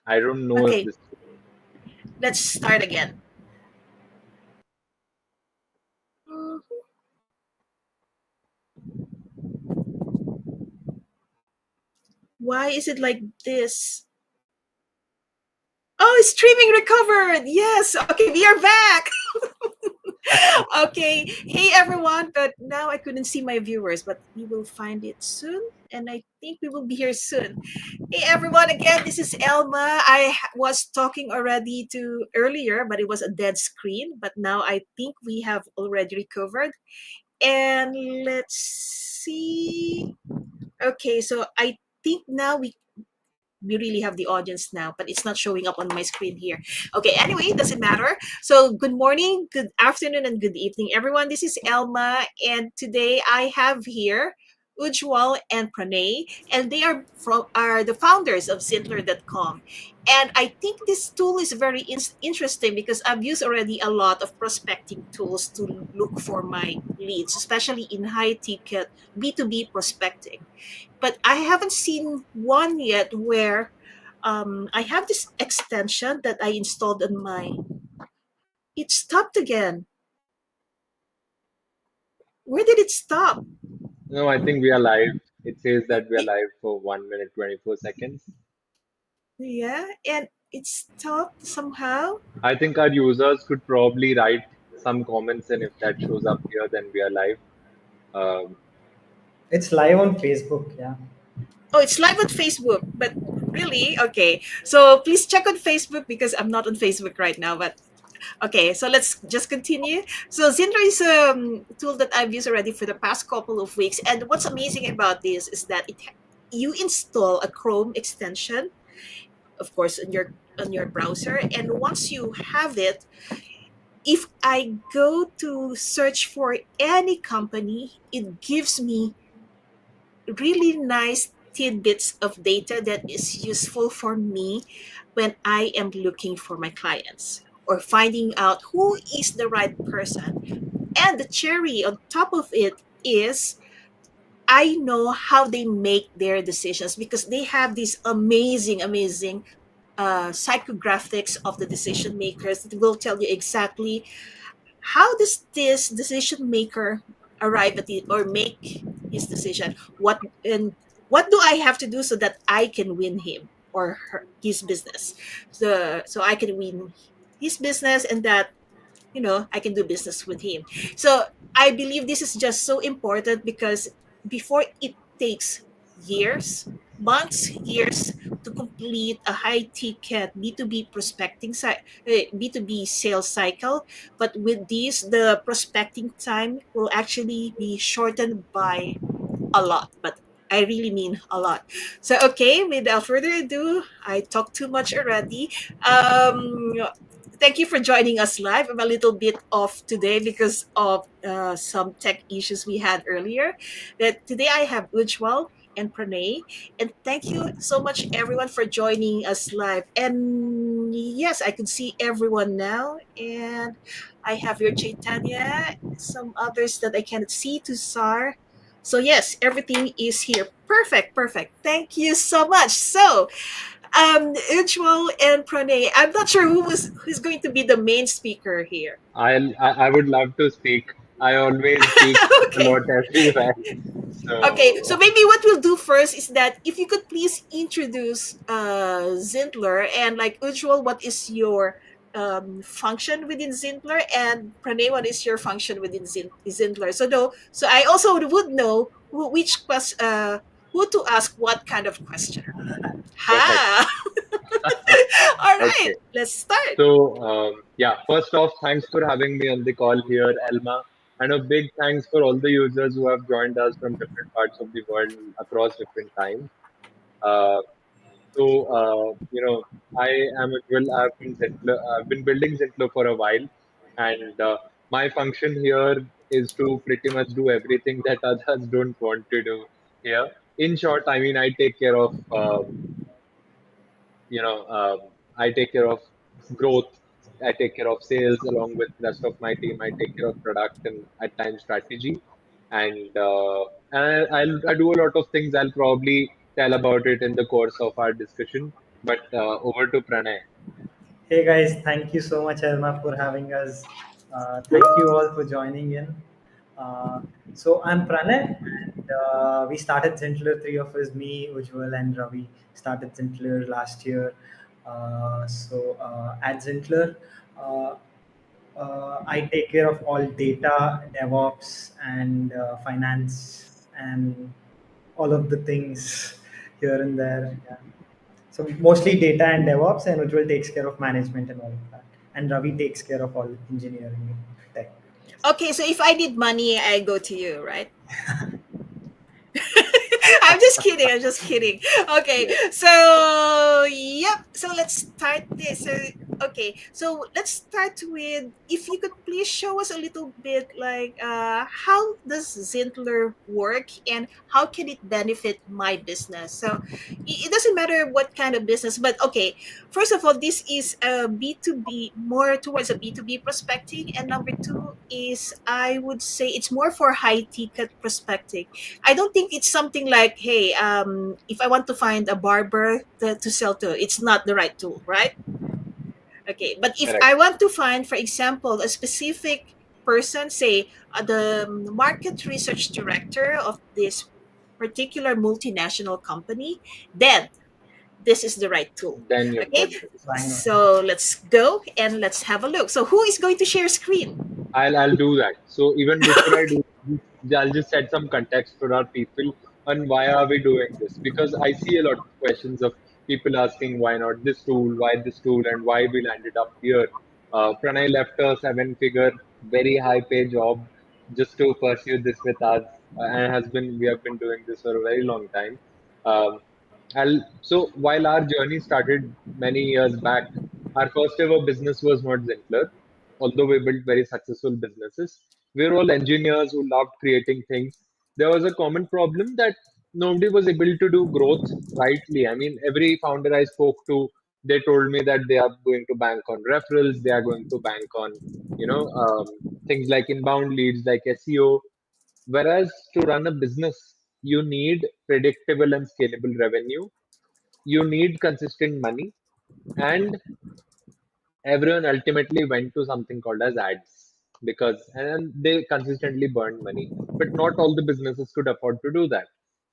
I don't know if Okay, this. let's start again. Mhm. Why is it like this? Oh, streaming recovered. Yes. Okay, we are back. Okay. Hey, everyone. But now I couldn't see my viewers, but we will find it soon. And I think we will be here soon. Hey, everyone. Again, this is Elma. Was talking already to earlier, but it was a dead screen. But now I think we have already recovered. And let's see. Okay, so I think now we really have the audience now, but it's not showing up on my screen here. Okay, anyway, doesn't matter. So, good morning, good afternoon, and good evening, everyone. This is Elma, and today I have here Ujwal and Pranay, and they are the founders of Zintlr.com. And I think this tool is very interesting because I've used already a lot of prospecting tools to look for my leads, especially in high ticket B2B prospecting, but I haven't seen one yet where I have this extension that I installed on mine. It stopped again. Where did it stop? No, I think we are live. It says Y- that we are y- live for 1 minute 24 seconds. Yeah, and it stopped somehow. I think our users could probably write some comments, and if that shows up here, then we are live. Um, It's live on Facebook. Yeah. Oh, it's live on Facebook, but really? Okay. So please check on Facebook because I'm not on Facebook right now, but okay, so let's just continue. So Zintlr is a tool that I've used already for the past couple of weeks, and what's amazing about this is that you install a Chrome extension, of course, on your browser, and once you have it, if I go to search for any company, it gives me really nice tidbits of data that is useful for me when I am looking for my clients or finding out who is the right person. And the cherry on top of it is I know how they make their decisions because they have these amazing psychographics of the decision makers that will tell you exactly how does this decision maker arrive at it or make his decision, what do I have to do so that I can win him or his business, so I can win his business, and that I can do business with him. So I believe this is just so important because before it takes years, months, years to complete a high ticket B2B B2B sales cycle. But with this, the prospecting time will actually be shortened by a lot. But I really mean a lot. So, okay, without further ado, I talked too much already. Um, Thank you for joining us live. I'm a little bit off today because of some tech issues we had earlier. But today I have Ujwal and Pranay. And thank you so much, everyone, for joining us live. And yes, I can see everyone now. And I have your Chaitanya, some others that I cannot see, to Sar. So yes, everything is here. Perfect, perfect. Thank you so much. So, Ujwal and Pranay, I'm not sure who's going to be the main speaker here. I would love to speak. I always speak a Okay. lot everywhere. Okay, so So maybe what we'll do first is that if you could please introduce Zintler, and like Ujwal, what is your function within Zintler, and Pranay, what is your function within Zintler? So I also would know who to ask what kind of question. perfect. Ha! All right, Okay. let's start. So, yeah, first off, thanks for having me on the call here, Elma. And a big thanks for all the users who have joined us from different parts of the world across different times. Uh, I am Ujwal. I've been building Zintlr for a while, and my function here is to pretty much do everything that others don't want to do here. In short, I mean, you know, I take care of growth. I take care of sales along with the rest of my team. I take care of product and at times strategy, and I do a lot of things. I'll probably tell about it in the course of our discussion. But over to Pranay. Hey guys, thank you so much, Elma, for having us. Thank you all for joining in. Uh, so I'm Pranay, and we started Zintlr. Three of us, me, Ujwal, and Ravi, started Zintlr last year. At Zintlr, uh, I take care of all data, DevOps, and finance, and all of the things here and there. Yeah. So mostly data and DevOps, and Ujjwal takes care of management and all of that. And Ravi takes care of all engineering tech. Yes. Okay, so if I need money, I go to you, right? I'm just kidding. I'm just kidding. Okay, Yes. so yep. So let's start this. Okay, so let's start with if you could please show us a little bit like how does Zintler work and how can it benefit my business? So it doesn't matter what kind of business, but okay. First of all, this is a B2B, more towards a B2B prospecting, and number two is I would say it's more for high ticket prospecting. I don't think it's something like, hey, if I want to find a barber to sell to, it's not the right tool, right? Okay, but if Correct. I want to find, for example, a specific person, say the market research director of this particular multinational company, then this is the right tool. Then you've Okay, got this. Bang on. so let's go and let's have a look. So who is going to share screen? I'll do that. So even before I do, I'll just set some context for our people on why are we doing this, because I see a lot of questions of people asking why this tool, and why we landed up here. Pranay left a seven-figure, very high-pay job just to pursue this with us, and has been we have been doing this for a very long time. Um, so while our journey started many years back, our first ever business was not Zintlr, although we built very successful businesses. We were all engineers who loved creating things. There was a common problem that nobody was able to do growth rightly. I mean, every founder I spoke to, they told me that they are going to bank on referrals, they are going to bank on, things like inbound leads, like SEO. Whereas to run a business, you need predictable and scalable revenue, you need consistent money, and everyone ultimately went to something called as ads, because and they consistently burned money, but not all the businesses could afford to do that.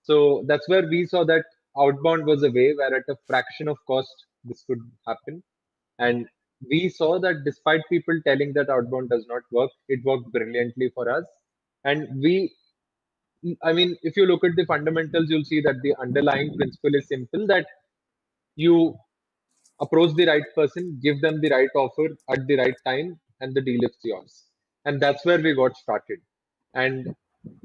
So that's where we saw that outbound was a way where at a fraction of cost this could happen. And we saw that despite people telling that outbound does not work, it worked brilliantly for us. And I mean, if you look at the fundamentals, you'll see that the underlying principle is simple, that you approach the right person, give them the right offer at the right time, and the deal is yours. And that's where we got started. And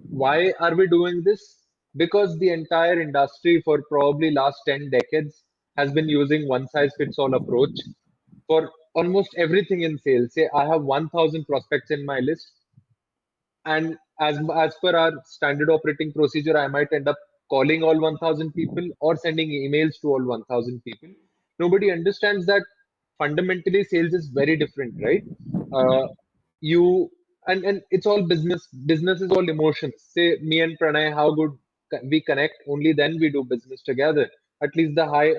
why are we doing this? Because the entire industry for probably last 10 decades has been using one size fits all approach for almost everything in sales. Say I have 1,000 prospects in my list, and as per our standard operating procedure, I might end up calling all 1,000 people or sending emails to all 1,000 people. Nobody understands that fundamentally sales is very different, right? You and it's all business. Business is all emotions. Say me and Pranay, how good we connect, only then we do business together, at least the high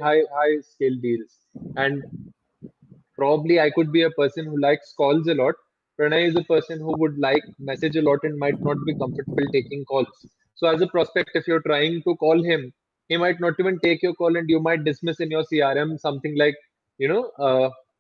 scale deals. And probably I could be a person who likes calls a lot. Pranay is a person who would like message a lot and might not be comfortable taking calls. So as a prospect, if you're trying to call him, he might not even take your call, and you might dismiss in your CRM something like,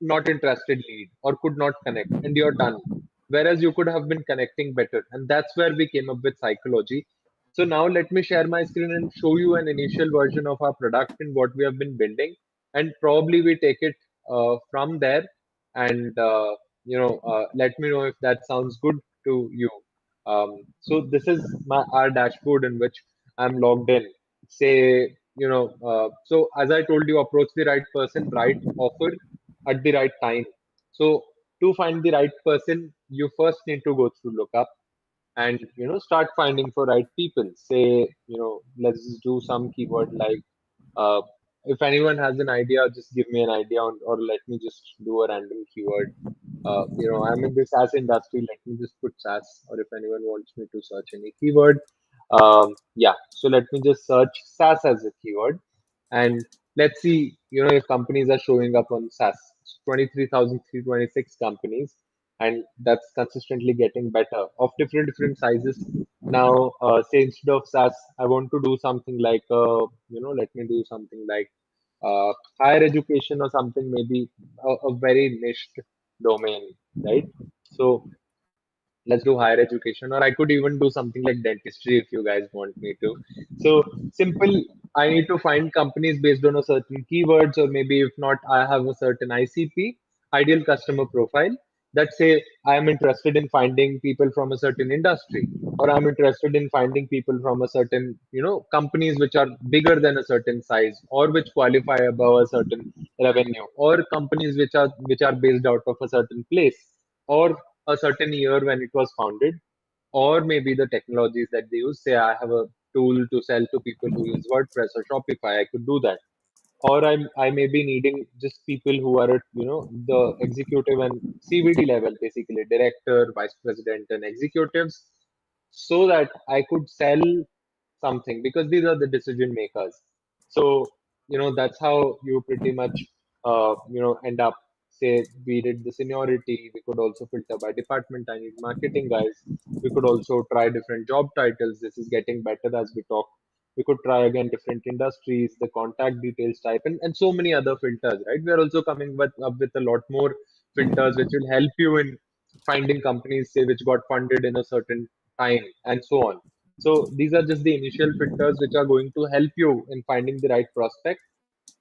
not interested lead or could not connect, and you're done. Whereas you could have been connecting better. And that's where we came up with psychology. So now let me share my screen and show you an initial version of our product and what we have been building. And probably we take it from there. And let me know if that sounds good to you. So this is our dashboard in which I'm logged in. Say, so as I told you, approach the right person, right offer at the right time. So to find the right person, you first need to go through lookup and start finding for right people. Say, let's just do some keyword like, uh, if anyone has an idea, just give me an idea, or let me just do a random keyword. I'm in the SaaS industry, let me just put SaaS, or if anyone wants me to search any keyword, yeah, so let me just search SaaS as a keyword. And let's see, if companies are showing up on SaaS, 23,326 companies, and that's consistently getting better of different sizes. Now, say instead of SaaS, I want to do something like, let me do something like uh, higher education or something, maybe a very niched domain, right? So let's do higher education, or I could even do something like dentistry if you guys want me to. So simple, I need to find companies based on a certain keywords, or maybe if not, I have a certain ICP, ideal customer profile, that say I am interested in finding people from a certain industry, or I'm interested in finding people from a certain, companies which are bigger than a certain size, or which qualify above a certain revenue, or companies which are based out of a certain place, or a certain year when it was founded, or maybe the technologies that they use. Say I have a tool to sell to people who use WordPress or Shopify, I could do that. Or I may be needing just people who are at the executive and CVD level, basically director, vice president, and executives, so that I could sell something, because these are the decision makers. So that's how you pretty much end up. Say we did the seniority, we could also filter by department. I need marketing guys. We could also try different job titles. This is getting better as we talk. We could try again different industries, the contact details type, and so many other filters, right? We are also coming up with a lot more filters which will help you in finding companies, say, which got funded in a certain time, and so on. So these are just the initial filters which are going to help you in finding the right prospect,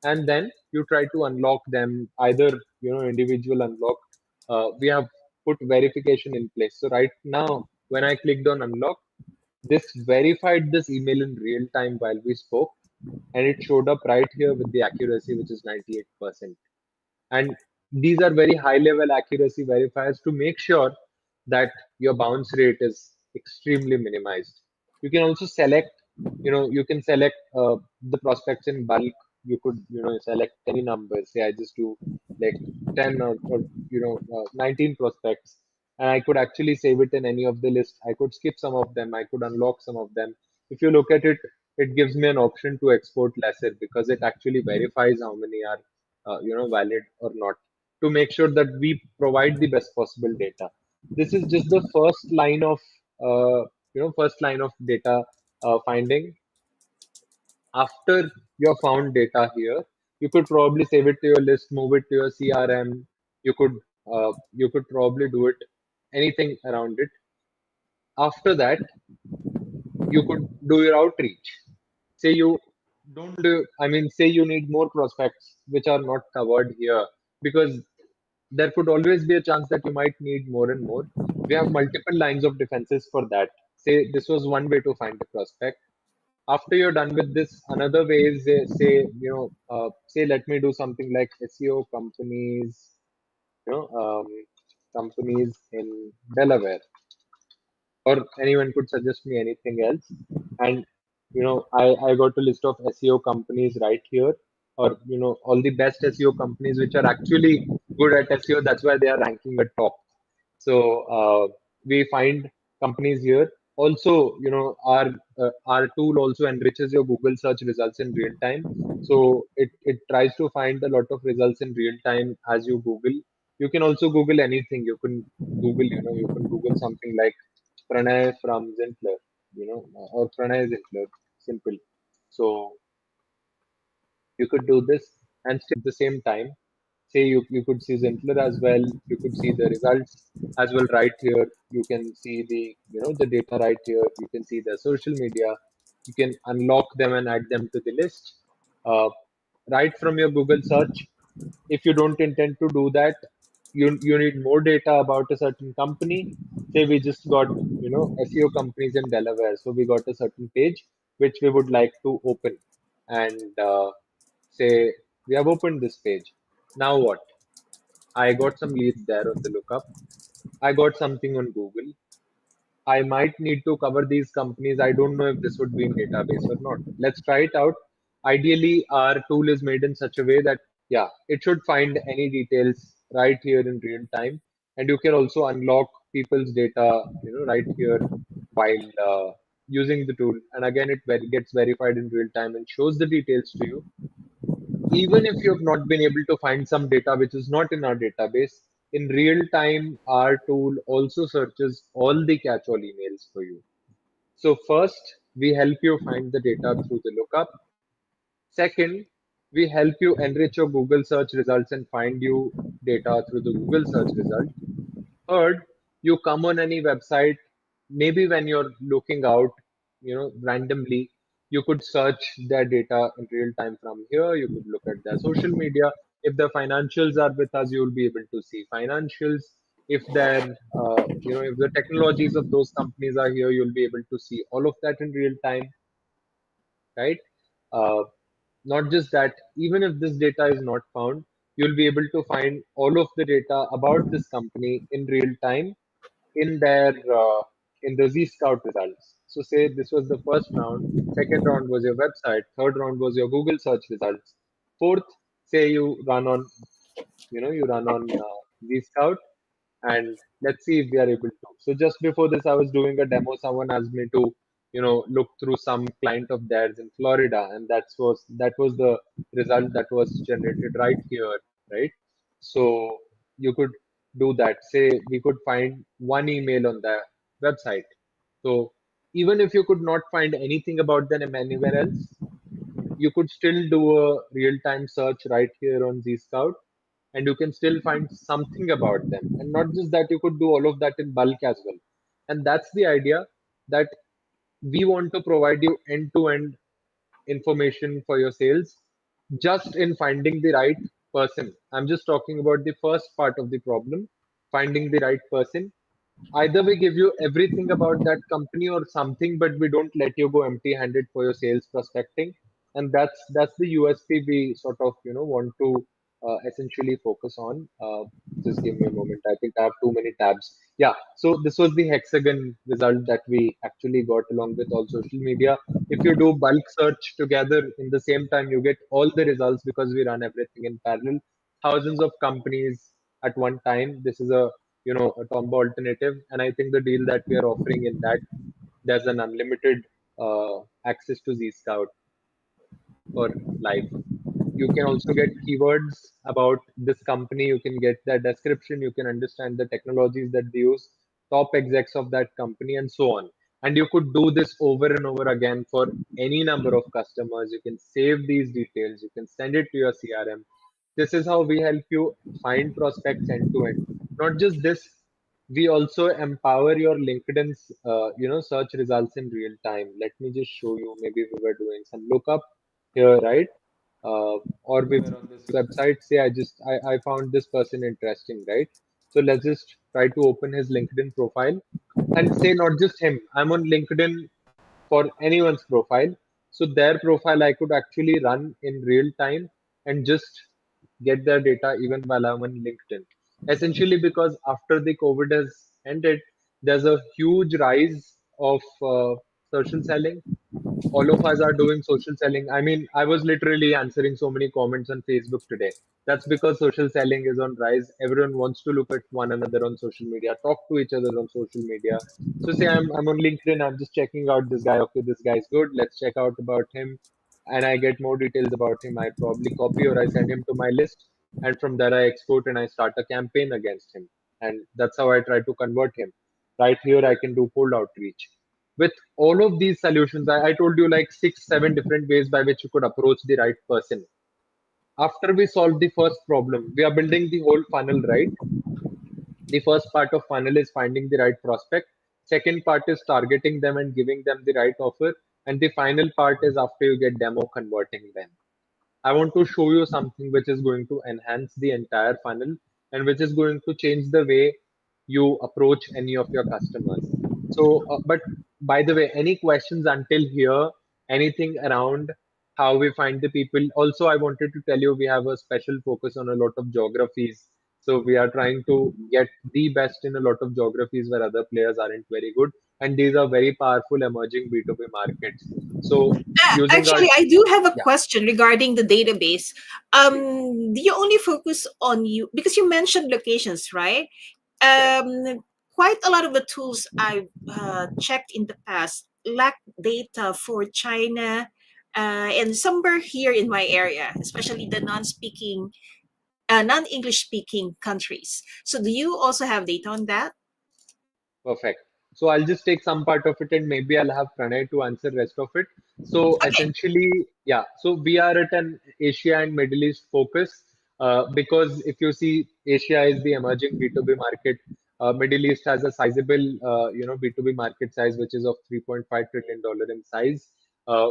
and then you try to unlock them, either individual unlock. We have put verification in place. So right now, when I clicked on unlock, this verified this email in real time while we spoke, and it showed up right here with the accuracy, which is 98%. And these are very high level accuracy verifiers to make sure that your bounce rate is extremely minimized. You can also select, you can select the prospects in bulk. You could select any numbers. Say I just do like 10, or 19 prospects, and I could actually save it in any of the list. I could skip some of them, I could unlock some of them. If you look at it, it gives me an option to export lesser, because it actually verifies how many are valid or not, to make sure that we provide the best possible data. This is just the first line of data finding. After you have found data here, you could probably save it to your list, move it to your CRM. You could probably do it anything around it. After that, you could do your outreach. Say you don't do, I mean, say you need more prospects which are not covered here, because there could always be a chance that you might need more and more. We have multiple lines of defenses for that. Say this was one way to find a prospect. After you're done with this, another way is, say let me do something like SEO companies, you know, um, companies in Delaware, or anyone could suggest me anything else. And I got a list of SEO companies right here, or all the best SEO companies which are actually good at SEO. That's why they are ranking at top. So we find companies here. Also, our tool also enriches your Google search results in real time. So it tries to find a lot of results in real time as you Google. You can also Google anything. You can Google something like Pranay from Zintlr, or Pranay Zintlr, simple. So you could do this, and still at the same time, say you could see Zintlr as well. You could see the results as well right here. You can see the data right here. You can see the social media. You can unlock them and add them to the list. Uh, right from your Google search. If you don't intend to do that, you need more data about a certain company. Say we just got SEO companies in Delaware, so we got a certain page which we would like to open, and say we have opened this page. Now what? I got some leads there on the lookup. I got something on Google. I might need to cover these companies. I don't know if this would be in database or not. Let's try it out. Ideally, our tool is made in such a way that, yeah, it should find any details right here in real time. And you can also unlock people's data, right here while using the tool. And again, it gets verified in real time and shows the details to you. even if you have not been able to find some data which is not in our database, in real time, our tool also searches all the catch-all emails for you. So first, we help you find the data through the lookup. Second, we help you enrich your Google search results and find you data through the Google search result. Third, you come on any website, maybe when you're looking out, randomly, you could search their data in real time from here. You could look at their social media. If the financials are with us, you'll be able to see financials. If if the technologies of those companies are here, you'll be able to see all of that in real time, right? Uh, Not just that, even if this data is not found, you'll be able to find all of the data about this company in real time in their in the Z-Scout results. So say this was the first round, second round was your website, third round was your Google search results. Fourth, say you run on Z-Scout, and let's see if we are able to. So just before this, I was doing a demo. Someone asked me to, look through some client of theirs in Florida, and that was the result that was generated right here, right? So you could do that. Say we could find one email on the website. So even if you could not find anything about them anywhere else, you could still do a real-time search right here on Zscout, and you can still find something about them. And not just that, you could do all of that in bulk as well. And that's the idea, that we want to provide you end-to-end information for your sales just in finding the right person. I'm just talking about the first part of the problem, finding the right person. Either we give you everything about that company or something, but we don't let you go empty handed for your sales prospecting. And that's the USP we sort of want to essentially focus on. Just give me a moment, I think I have too many tabs. Yeah, so this was the hexagon result that we actually got along with all social media. If you do bulk search together in the same time, you get all the results because we run everything in parallel. Thousands of companies at one time. This is a combo alternative, and I think the deal that we are offering in that, there's an unlimited access to Zscout for life. You can also get keywords about this company. You can get their description. You can understand the technologies that they use, top execs of that company, and so on. And you could do this over and over again for any number of customers. You can save these details. You can send it to your CRM. This is how we help you find prospects end to end. Not just this, we also empower your LinkedIn's search results in real time. Let me just show you. Maybe we were doing some lookup here, right? Or we were on this website. Say I found this person interesting, right? So let's just try to open his LinkedIn profile and say not just him. I'm on LinkedIn for anyone's profile. So their profile I could actually run in real time and just get their data even while I'm on LinkedIn. Essentially, because after the COVID has ended, there's a huge rise of social selling. All of us are doing social selling. I mean, I was literally answering so many comments on Facebook today. That's because social selling is on rise. Everyone wants to look at one another on social media, talk to each other on social media. So say I'm on LinkedIn, I'm just checking out this guy. Okay, this guy's good. Let's check out about him. And I get more details about him. I probably copy or I send him to my list. And from there I export and I start a campaign against him. And that's how I try to convert him. Right here I can do cold outreach. With all of these solutions, I told you like 6 7 different ways by which you could approach the right person. After we solve the first problem, we are building the whole funnel, right? The first part of funnel is finding the right prospect. Second part is targeting them and giving them the right offer. And the final part is after you get demo, converting them. I want to show you something which is going to enhance the entire funnel and which is going to change the way you approach any of your customers. So, but by the way, any questions until here? Anything around how we find the people? Also, I wanted to tell you we have a special focus on a lot of geographies. So we are trying to get the best in a lot of geographies where other players aren't very good. And these are very powerful emerging B2B markets. So using our, Actually, I do have a yeah, question regarding the database. Do you only focus on you because you mentioned locations, right? yeah. Quite a lot of the tools I've checked in the past lack data for China, and somewhere here in my area, especially the non-English speaking countries. So do you also have data on that? Perfect. So I'll just take some part of it and maybe I'll have Pranay to answer rest of it. So Okay. essentially, yeah, so we are at an Asia and Middle East focus because if you see, Asia is the emerging B2B market. Middle East has a sizable, B2B market size, which is of $3.5 trillion in size,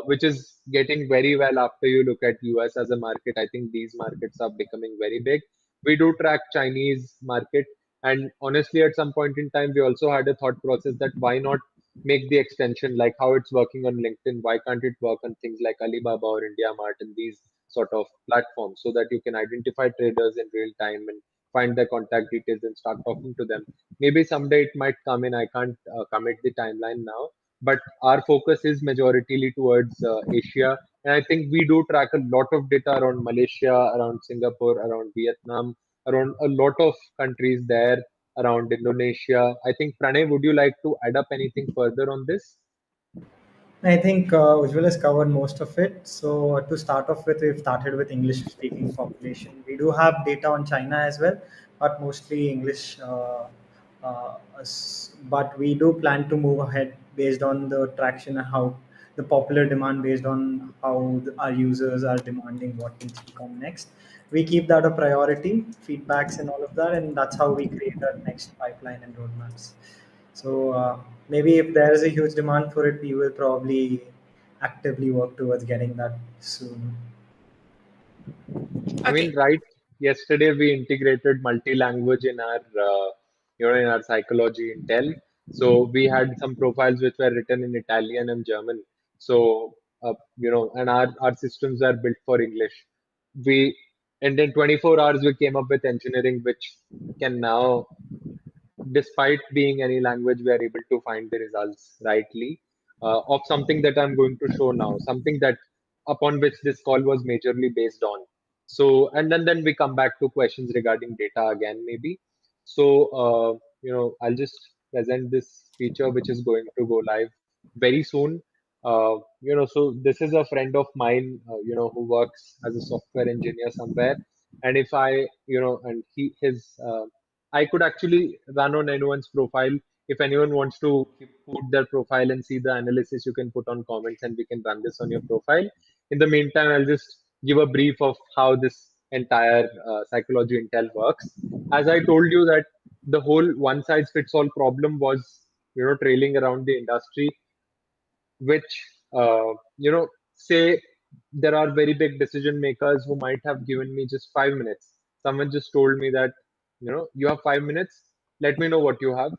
which is getting very well after you look at US as a market. I think these markets are becoming very big. We do track Chinese market, and honestly, at some point in time, we also had a thought process that why not make the extension like how it's working on LinkedIn? Why can't it work on things like Alibaba or India Mart and these sort of platforms so that you can identify traders in real time and find their contact details and start talking to them? Maybe someday it might come in. I can't commit the timeline now, but our focus is majoritarily towards Asia. And I think we do track a lot of data around Malaysia, around Singapore, around Vietnam, around a lot of countries there, around Indonesia. I think, Pranay, would you like to add up anything further on this? I think Ujwal has covered most of it. So to start off with, we've started with English-speaking population. We do have data on China as well, but mostly English. But we do plan to move ahead based on the traction and how the popular demand based on how our users are demanding what needs to come next. We keep that a priority, feedbacks and all of that, and that's how we create our next pipeline and roadmaps. So maybe if there is a huge demand for it, we will probably actively work towards getting that soon. I mean, Okay. right? Yesterday we integrated multi-language in our, in our psychology intel. So we had some profiles which were written in Italian and German. So and our systems are built for English. We and in 24 hours we came up with engineering which can now, despite being any language, we are able to find the results rightly of something that I'm going to show now, something that upon which this call was majorly based on. So, and then we come back to questions regarding data again, maybe. So, I'll just present this feature which is going to go live very soon. So this is a friend of mine, who works as a software engineer somewhere. And if I, and I could actually run on anyone's profile. If anyone wants to put their profile and see the analysis, you can put on comments and we can run this on your profile. In the meantime, I'll just give a brief of how this entire psychology intel works. As I told you that the whole one size fits all problem was, trailing around the industry, which say there are very big decision makers who might have given me just 5 minutes. Someone just told me that, you have 5 minutes, let me know what you have.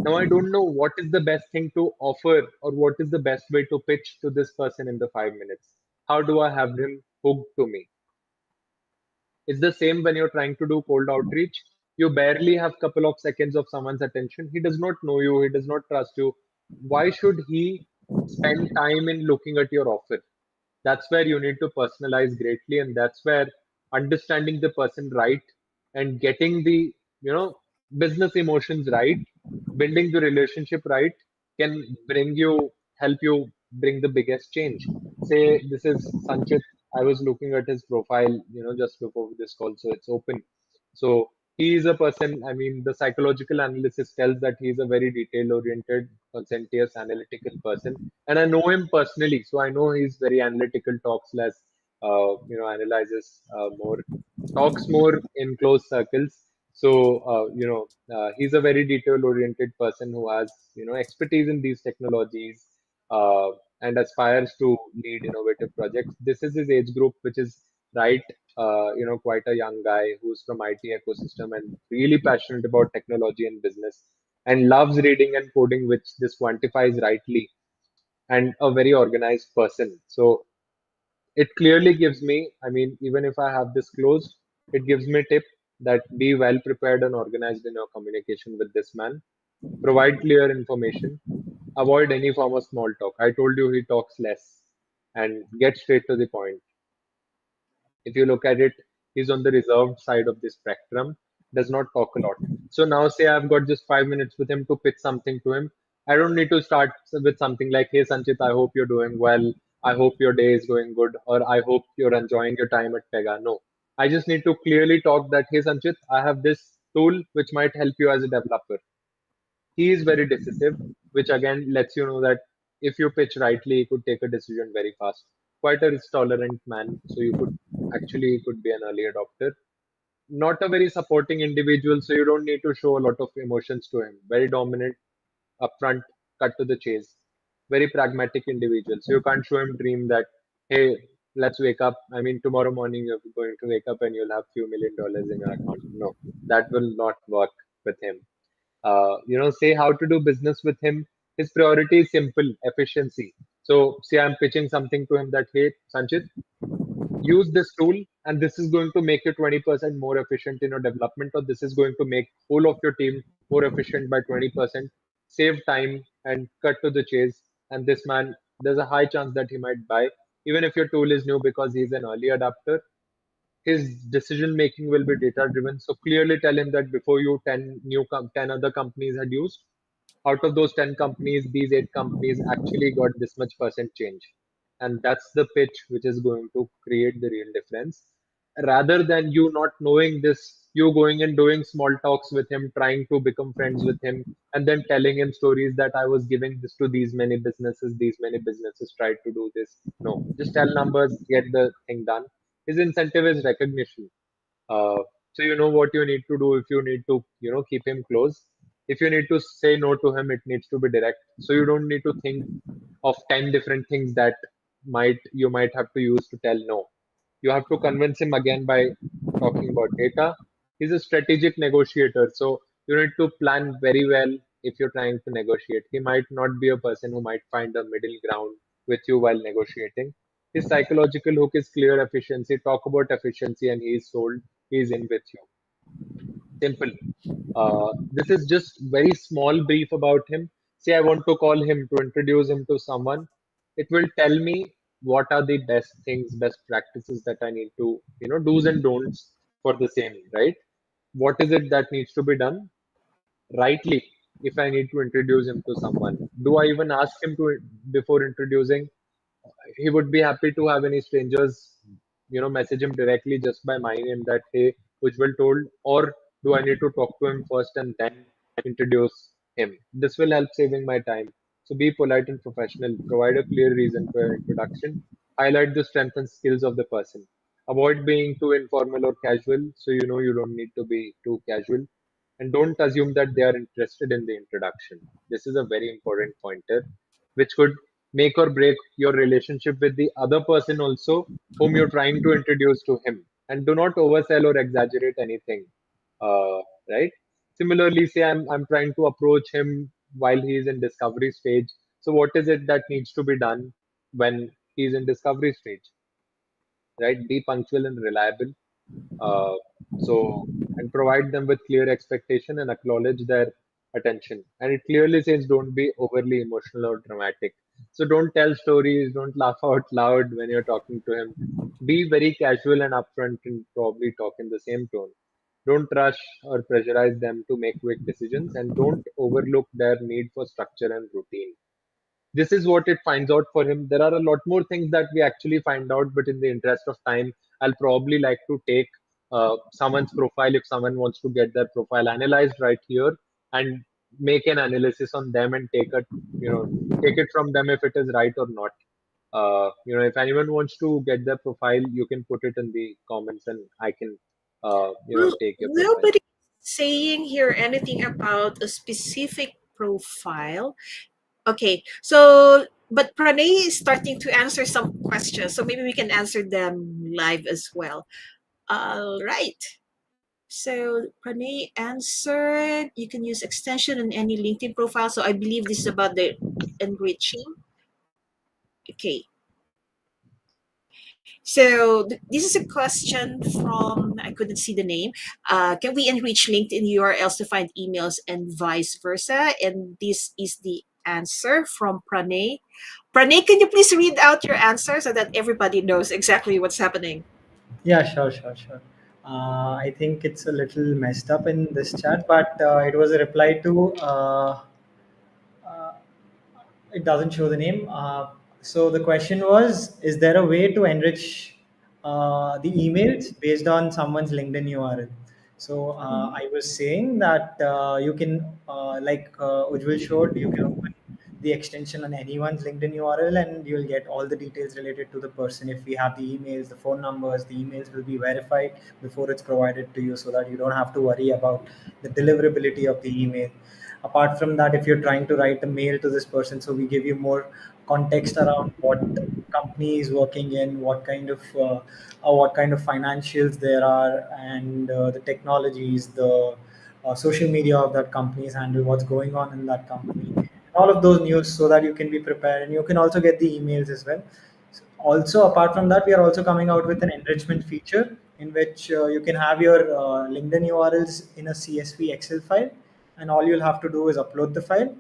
Now I don't know what is the best thing to offer or what is the best way to pitch to this person in the 5 minutes. How do I have him hooked to me? It's the same when you're trying to do cold outreach. You barely have couple of seconds of someone's attention. He does not know you. He does not trust you. Why should he spend time in looking at your offer? That's where you need to personalize greatly, and that's where understanding the person right and getting the business emotions right, building the relationship right, can help you bring the biggest change. Say this is Sanchit. I was looking at his profile, just before this call, so it's open. So he is a person. I mean, the psychological analysis tells that he is a very detail-oriented, conscientious, analytical person, and I know him personally, so I know he's very analytical, talks less, analyzes more, talks more in close circles. So he's a very detail-oriented person who has expertise in these technologies uh, and aspires to lead innovative projects. This is his age group, which is right. Quite a young guy who's from IT ecosystem and really passionate about technology and business, and loves reading and coding, which this quantifies rightly, and a very organized person. So it clearly gives me, I mean, even if I have this closed, it gives me a tip that be well prepared and organized in your communication with this man. Provide clear information. Avoid any form of small talk. I told you he talks less, and get straight to the point. If you look at it, he's on the reserved side of the spectrum, does not talk a lot. So now, say I've got just 5 minutes with him to pitch something to him. I don't need to start with something like, "Hey Sanchit, I hope you're doing well. I hope your day is going good, or I hope you're enjoying your time at Pega. No, I just need to clearly talk that, hey Sanchit, I have this tool which might help you as a developer. He is very decisive, which again lets you know that if you pitch rightly, he could take a decision very fast. Quite a risk tolerant man, so you could actually he could be an early adopter. Not a very supporting individual, so you don't need to show a lot of emotions to him. Very dominant, upfront, cut to the chase. Very pragmatic individual. So you can't show him dream that, hey, let's wake up. I mean, tomorrow morning you're going to wake up and you'll have few $1 million in your account. No, that will not work with him. Say how to do business with him. His priority is simple, efficiency. So, say I'm pitching something to him that, hey, Sanchit, use this tool and this is going to make you 20% more efficient in your development, or this is going to make whole of your team more efficient by 20%. Save time and cut to the chase. And this man, there's a high chance that he might buy, even if your tool is new, because he's an early adapter. His decision making will be data driven. So clearly tell him that before you 10 other companies had used, out of those 10 companies, these 8 companies actually got this much percent change. And that's the pitch which is going to create the real difference. Rather than you not knowing this, you going and doing small talks with him, trying to become friends with him, and then telling him stories that I was giving this to these many businesses tried to do this. No, just tell numbers, get the thing done. His incentive is recognition. uh, so you know what you need to do. If you need to keep him close, if you need to say no to him, it needs to be direct. So you don't need to think of 10 different things that might have to use to tell no. You have to convince him again by talking about data. He's a strategic negotiator, so you need to plan very well. If you're trying to negotiate, he might not be a person who might find a middle ground with you while negotiating. His psychological hook is clear efficiency. Talk about efficiency and he's sold. He's in with you. Simple. This is just very small brief about him. Say I want to call him to introduce him to someone. It will tell me what are the best things, best practices that I need to, do's and don'ts for the same, right? What is it that needs to be done rightly if I need to introduce him to someone? Do I even ask him to before introducing? He would be happy to have any strangers, message him directly just by my name that, hey, Ujwal told, or do I need to talk to him first and then introduce him? This will help saving my time. So be polite and professional. Provide a clear reason for your introduction. Highlight the strengths and skills of the person. Avoid being too informal or casual. So you don't need to be too casual. And don't assume that they are interested in the introduction. This is a very important pointer, which could make or break your relationship with the other person also, whom you're trying to introduce to him. And do not oversell or exaggerate anything. Uh, right? Similarly, say I'm trying to approach him while he's in discovery stage. So what is it that needs to be done when he's in discovery stage? Right? Be punctual and reliable. uh, and provide them with clear expectation and acknowledge their attention. And it clearly says don't be overly emotional or dramatic. So don't tell stories, don't laugh out loud when you're talking to him. Be very casual and upfront and probably talk in the same tone. Don't rush or pressurize them to make quick decisions, and don't overlook their need for structure and routine. This is what it finds out for him. There are a lot more things that we actually find out, but in the interest of time, I'll probably like to take someone's profile if someone wants to get their profile analyzed right here and make an analysis on them and take it from them if it is right or not. If anyone wants to get their profile, you can put it in the comments and I can, Well, take your profile. nobody saying here anything about a specific profile. Okay, so but Pranay is starting to answer some questions, so maybe we can answer them live as well. All right. So Pranay answered, you can use extension in any LinkedIn profile. So I believe this is about the enriching. Okay. So this is a question from, I couldn't see the name. Can we enrich LinkedIn URLs to find emails and vice versa? And this is the answer from Pranay. Pranay, can you please read out your answer so that everybody knows exactly what's happening? Yeah, sure. I think it's a little messed up in this chat, but it was a reply to. Uh, it doesn't show the name. So the question was, is there a way to enrich the emails based on someone's LinkedIn URL? So Mhm. I was saying that you can, like Ujwal showed, you can open the extension on anyone's LinkedIn URL and you'll get all the details related to the person. If we have the emails, the phone numbers, the emails will be verified before it's provided to you, so that you don't have to worry about the deliverability of the email. Apart from that, if you're trying to write a mail to this person, so we give you more context around what company is working in, what kind of financials there are, and the technologies, the social media of that company is handled, what's going on in that company, all of those news, so that you can be prepared and you can also get the emails as well. Also, apart from that, we are also coming out with an enrichment feature in which you can have your LinkedIn URLs in a CSV Excel file, and all you'll have to do is upload the file,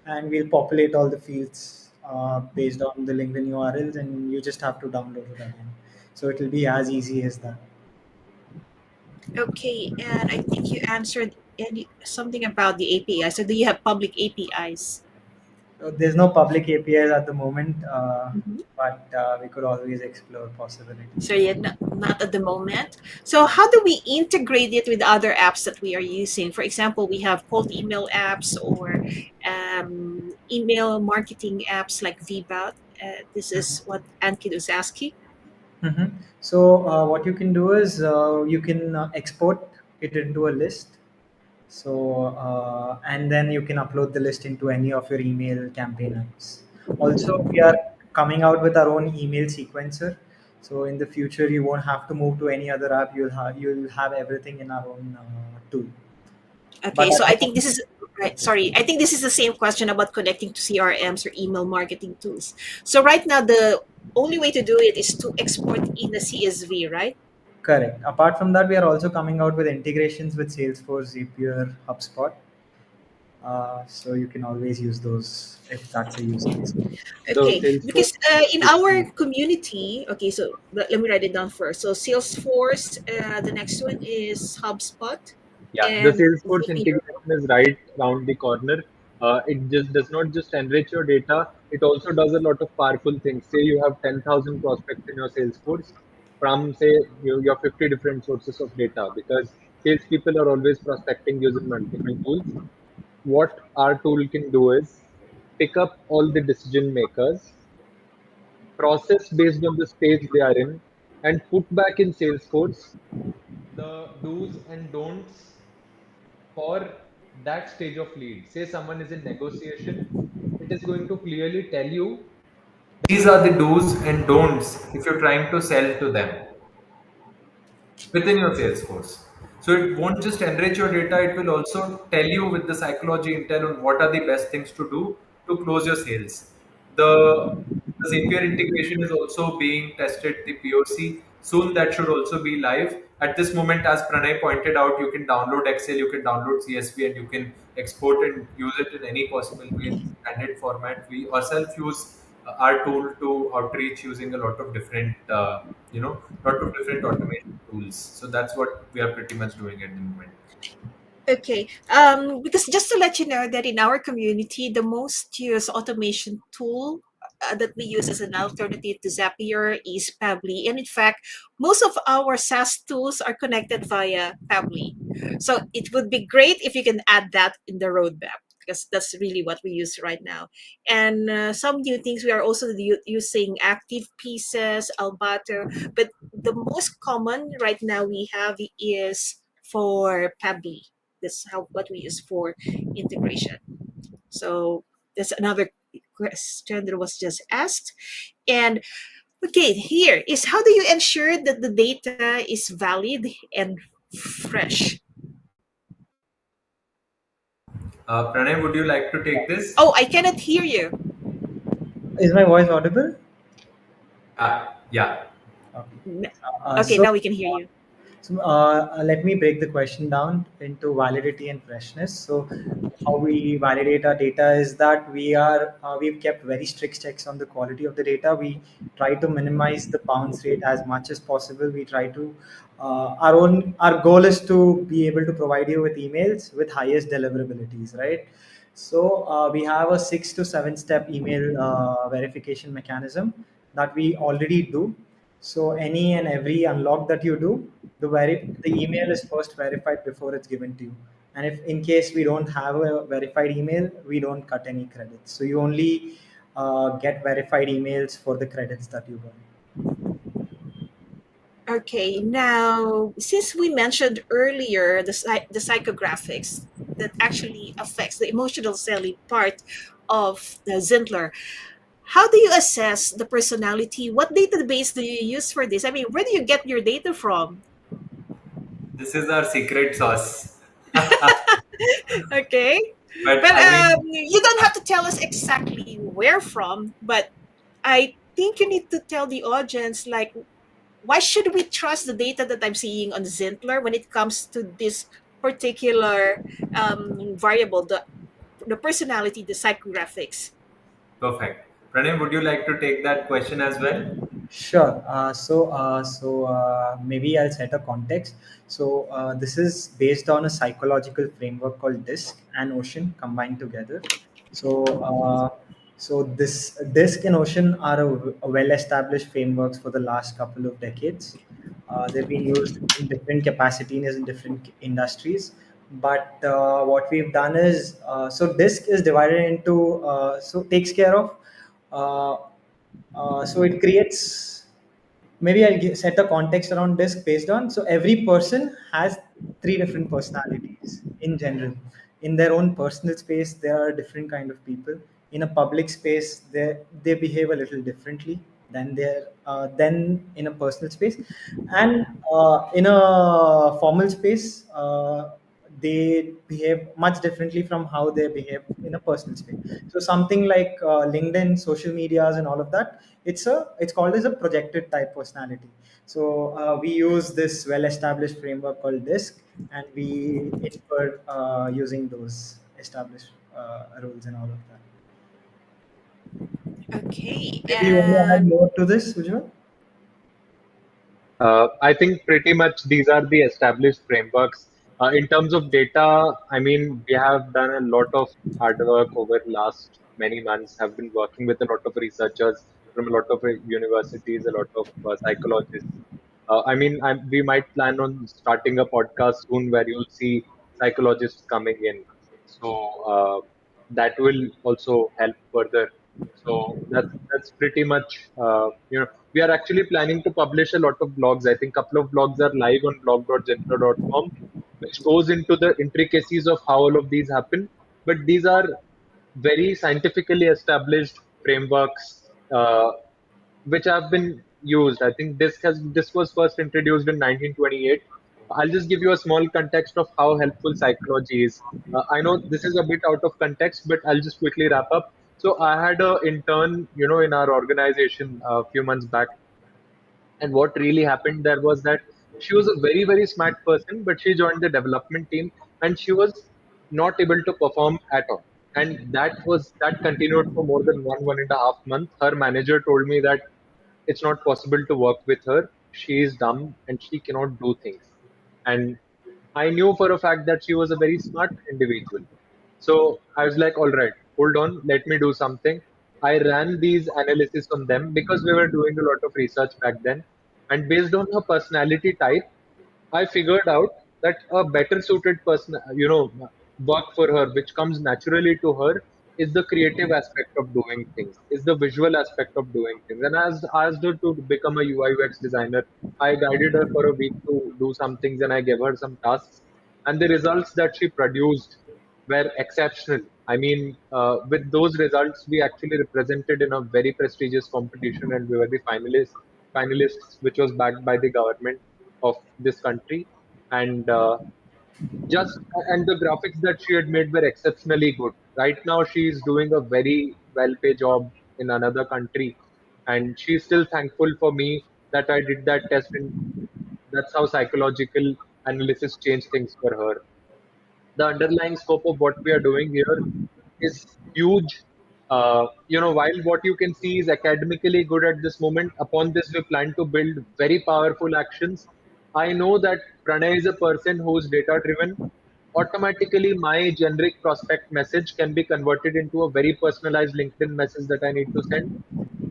and we'll populate all the fields based on the LinkedIn URLs, and you just have to download it again. So it will be as easy as that. Okay, and I think you answered something about the API. So do you have public APIs? So there's no public APIs at the moment, Mhm. but we could always explore So possibilities. yeah, not at the moment. So how do we integrate it with other apps that we are using? For example, we have cold email apps or email marketing apps like VBOT. This is what Ankit was asking. Mhm. So what you can do is you can export it into a list. So and then you can upload the list into any of your email campaign apps. Also, we are coming out with our own email sequencer. So in the future, you won't have to move to any other app. You'll have everything in our own tool. But Okay, at so the I think this is right. Sorry, I think this is the same question about connecting to CRMs or email marketing tools. So right now, the only way to do it is to export in a CSV, right? correct. Apart from that, we are also coming out with integrations with Salesforce, Zapier, HubSpot. So you can always use those if that's a use case. So Okay, Salesforce because in is our the community, okay, so let me write it down first. So Salesforce, the next one is HubSpot Yeah, the and Salesforce Zapier. integration is right around the corner. It just does not just enrich your data; it also does a lot of powerful things. Say you have 10,000 prospects in your Salesforce from say your 50 different sources of data, because salespeople are always prospecting using multiple tools. What our tool can do is pick up all the decision makers, process based on the stage they are in, and put back in Salesforce the do's and don'ts for that stage of lead. Say someone is in negotiation, it is going to clearly tell you these are the do's and don'ts if you're trying to sell to them within your Salesforce. So it won't just enrich your data, it will also tell you with the psychology intel on what are the best things to do to close your sales. The Zapier integration is also being tested, the POC. Soon that should also be live. At this moment, as Pranay pointed out, you can download Excel, you can download CSV, and you can export and use it in any possible way in standard format. We ourselves use our tool to outreach using a lot of different, lot of different automation tools. So that's what we are pretty much doing at the moment. Okay, because just to let you know that in our community, the most used automation tool that we use as an alternative to Zapier is Pabbly. And in fact, most of our SaaS tools are connected via Pabbly. So it would be great if you can add that in the roadmap because that's really what we use right now. And some new things, we are also using active pieces, Albato, but the most common right now we have is for Pabbly. That's how what we use for integration. So that's another question that was just asked. And okay, here is how do you ensure that the data is valid and fresh? Pranay, would you like to take this? Oh, I cannot hear you. Is my voice audible? Yeah. Okay. N- Uh, Okay, so, now we can hear you. let me break the question down into validity and freshness. So, how we validate our data is that we've kept very strict checks on the quality of the data. We try to minimize the bounce rate as much as possible. We try to our goal is to be able to provide you with emails with highest deliverabilities, right? So we have a 6 to 7 step email verification mechanism that we already do. So any and every unlock that you do, the email is first verified before it's given to you. And if in case we don't have a verified email, we don't cut any credits. So you only get verified emails for the credits that you earn. Okay, now since we mentioned earlier the psychographics that actually affects the emotional selling part of the Zintlr, how do you assess the personality? What database do you use for this? I mean, where do you get your data from? This is our secret sauce. Okay, But but I mean, you don't have to tell us exactly where from, but I think you need to tell the audience like why should we trust the data that I'm seeing on Zintlr when it comes to this particular variable, the personality, the psychographics? perfect. Pranay, would you like to take that question as well? Sure. Maybe I'll set a context. So this is based on a psychological framework called DISC and Ocean combined together. So this DISC and Ocean are a well-established frameworks for the last couple of decades. They've been used in different capacities in different industries. But what we've done is so DISC is divided into so takes care of uh, so it creates, maybe set a context around disc based on, so every person has three different personalities in general. In their own personal space there are different kind of people. In a public space they behave a little differently than in a personal space. And in a formal space they behave much differently from how they behave in a personal space. So something like LinkedIn, social medias, and all of that, it's called as a projected type personality. So we use this well-established framework called DISC, and we infer using those established rules and all of that. Okay, Maybe you want to add and more to this, Ujwal? I think pretty much these are the established frameworks. In terms of data, I mean, we have done a lot of hard work over last many months, have been working with a lot of researchers from a lot of universities, a lot of psychologists. We might plan on starting a podcast soon where you'll see psychologists coming in. So that will also help further. So that's pretty much we are actually planning to publish a lot of blogs. I think a couple of blogs are live on blog.zintlr.com, which goes into the intricacies of how all of these happen. But these are very scientifically established frameworks which have been used. I think this was first introduced in 1928. I'll just give you a small context of how helpful psychology is. I know this is a bit out of context, but I'll just quickly wrap up. So I had a intern, in our organization a few months back, and what really happened there was that she was a very, very smart person, but she joined the development team and she was not able to perform at all. And that continued for more than 1.5 months. Her manager told me that it's not possible to work with her. She is dumb and she cannot do things. And I knew for a fact that she was a very smart individual. So I was like, all right, hold on, let me do something. I ran these analysis on them because we were doing a lot of research back then. And based on her personality type, I figured out that a better suited person, work for her, which comes naturally to her, is the creative aspect of doing things, is the visual aspect of doing things. And as asked her to become a UI UX designer, I guided her for a week to do some things and I gave her some tasks. And the results that she produced were exceptional. I mean, with those results, we actually represented in a very prestigious competition and we were the finalists, which was backed by the government of this country, and just and the graphics that she had made were exceptionally good. Right now, she is doing a very well-paid job in another country, and she's still thankful for me that I did that test, and that's how psychological analysis changed things for her. The underlying scope of what we are doing here is huge. While what you can see is academically good at this moment, upon this we plan to build very powerful actions. I know that Pranay is a person who is data driven. automatically my generic prospect message can be converted into a very personalized LinkedIn message that I need to send,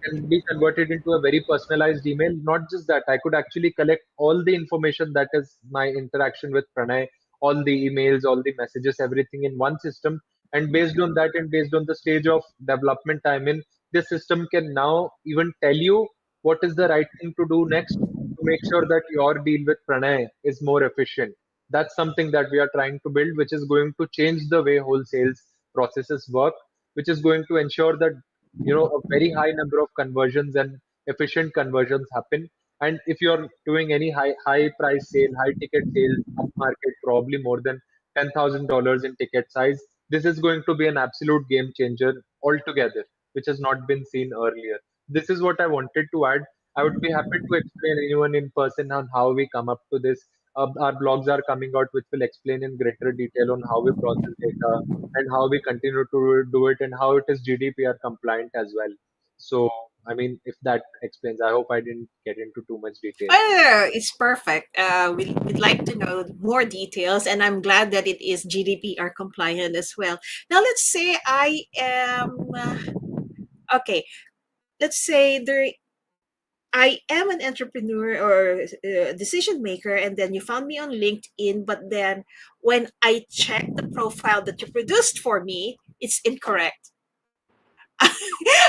can be converted into a very personalized email. Not just that, I could actually collect all the information that is my interaction with Pranay, all the emails, all the messages, everything in one system. And based on that, and based on the stage of development I'm in, this system can now even tell you what is the right thing to do next to make sure that your deal with Pranay is more efficient. That's something that we are trying to build, which is going to change the way whole sales processes work, which is going to ensure that a very high number of conversions and efficient conversions happen. And if you're doing any high price sale, high ticket sales, upmarket, probably more than $10,000 in ticket size, this is going to be an absolute game changer altogether, which has not been seen earlier. This is what I wanted to add. I would be happy to explain anyone in person on how we come up to this. Our blogs are coming out, which will explain in greater detail on how we process data, and how we continue to do it, and how it is GDPR compliant as well. So, I mean, if that explains, I hope I didn't get into too much detail. Oh, it's perfect. We'd like to know more details, and I'm glad that it is GDPR compliant as well. Now, let's say I am okay. Let's say I am an entrepreneur or decision maker, and then you found me on LinkedIn. But then when I check the profile that you produced for me, it's incorrect.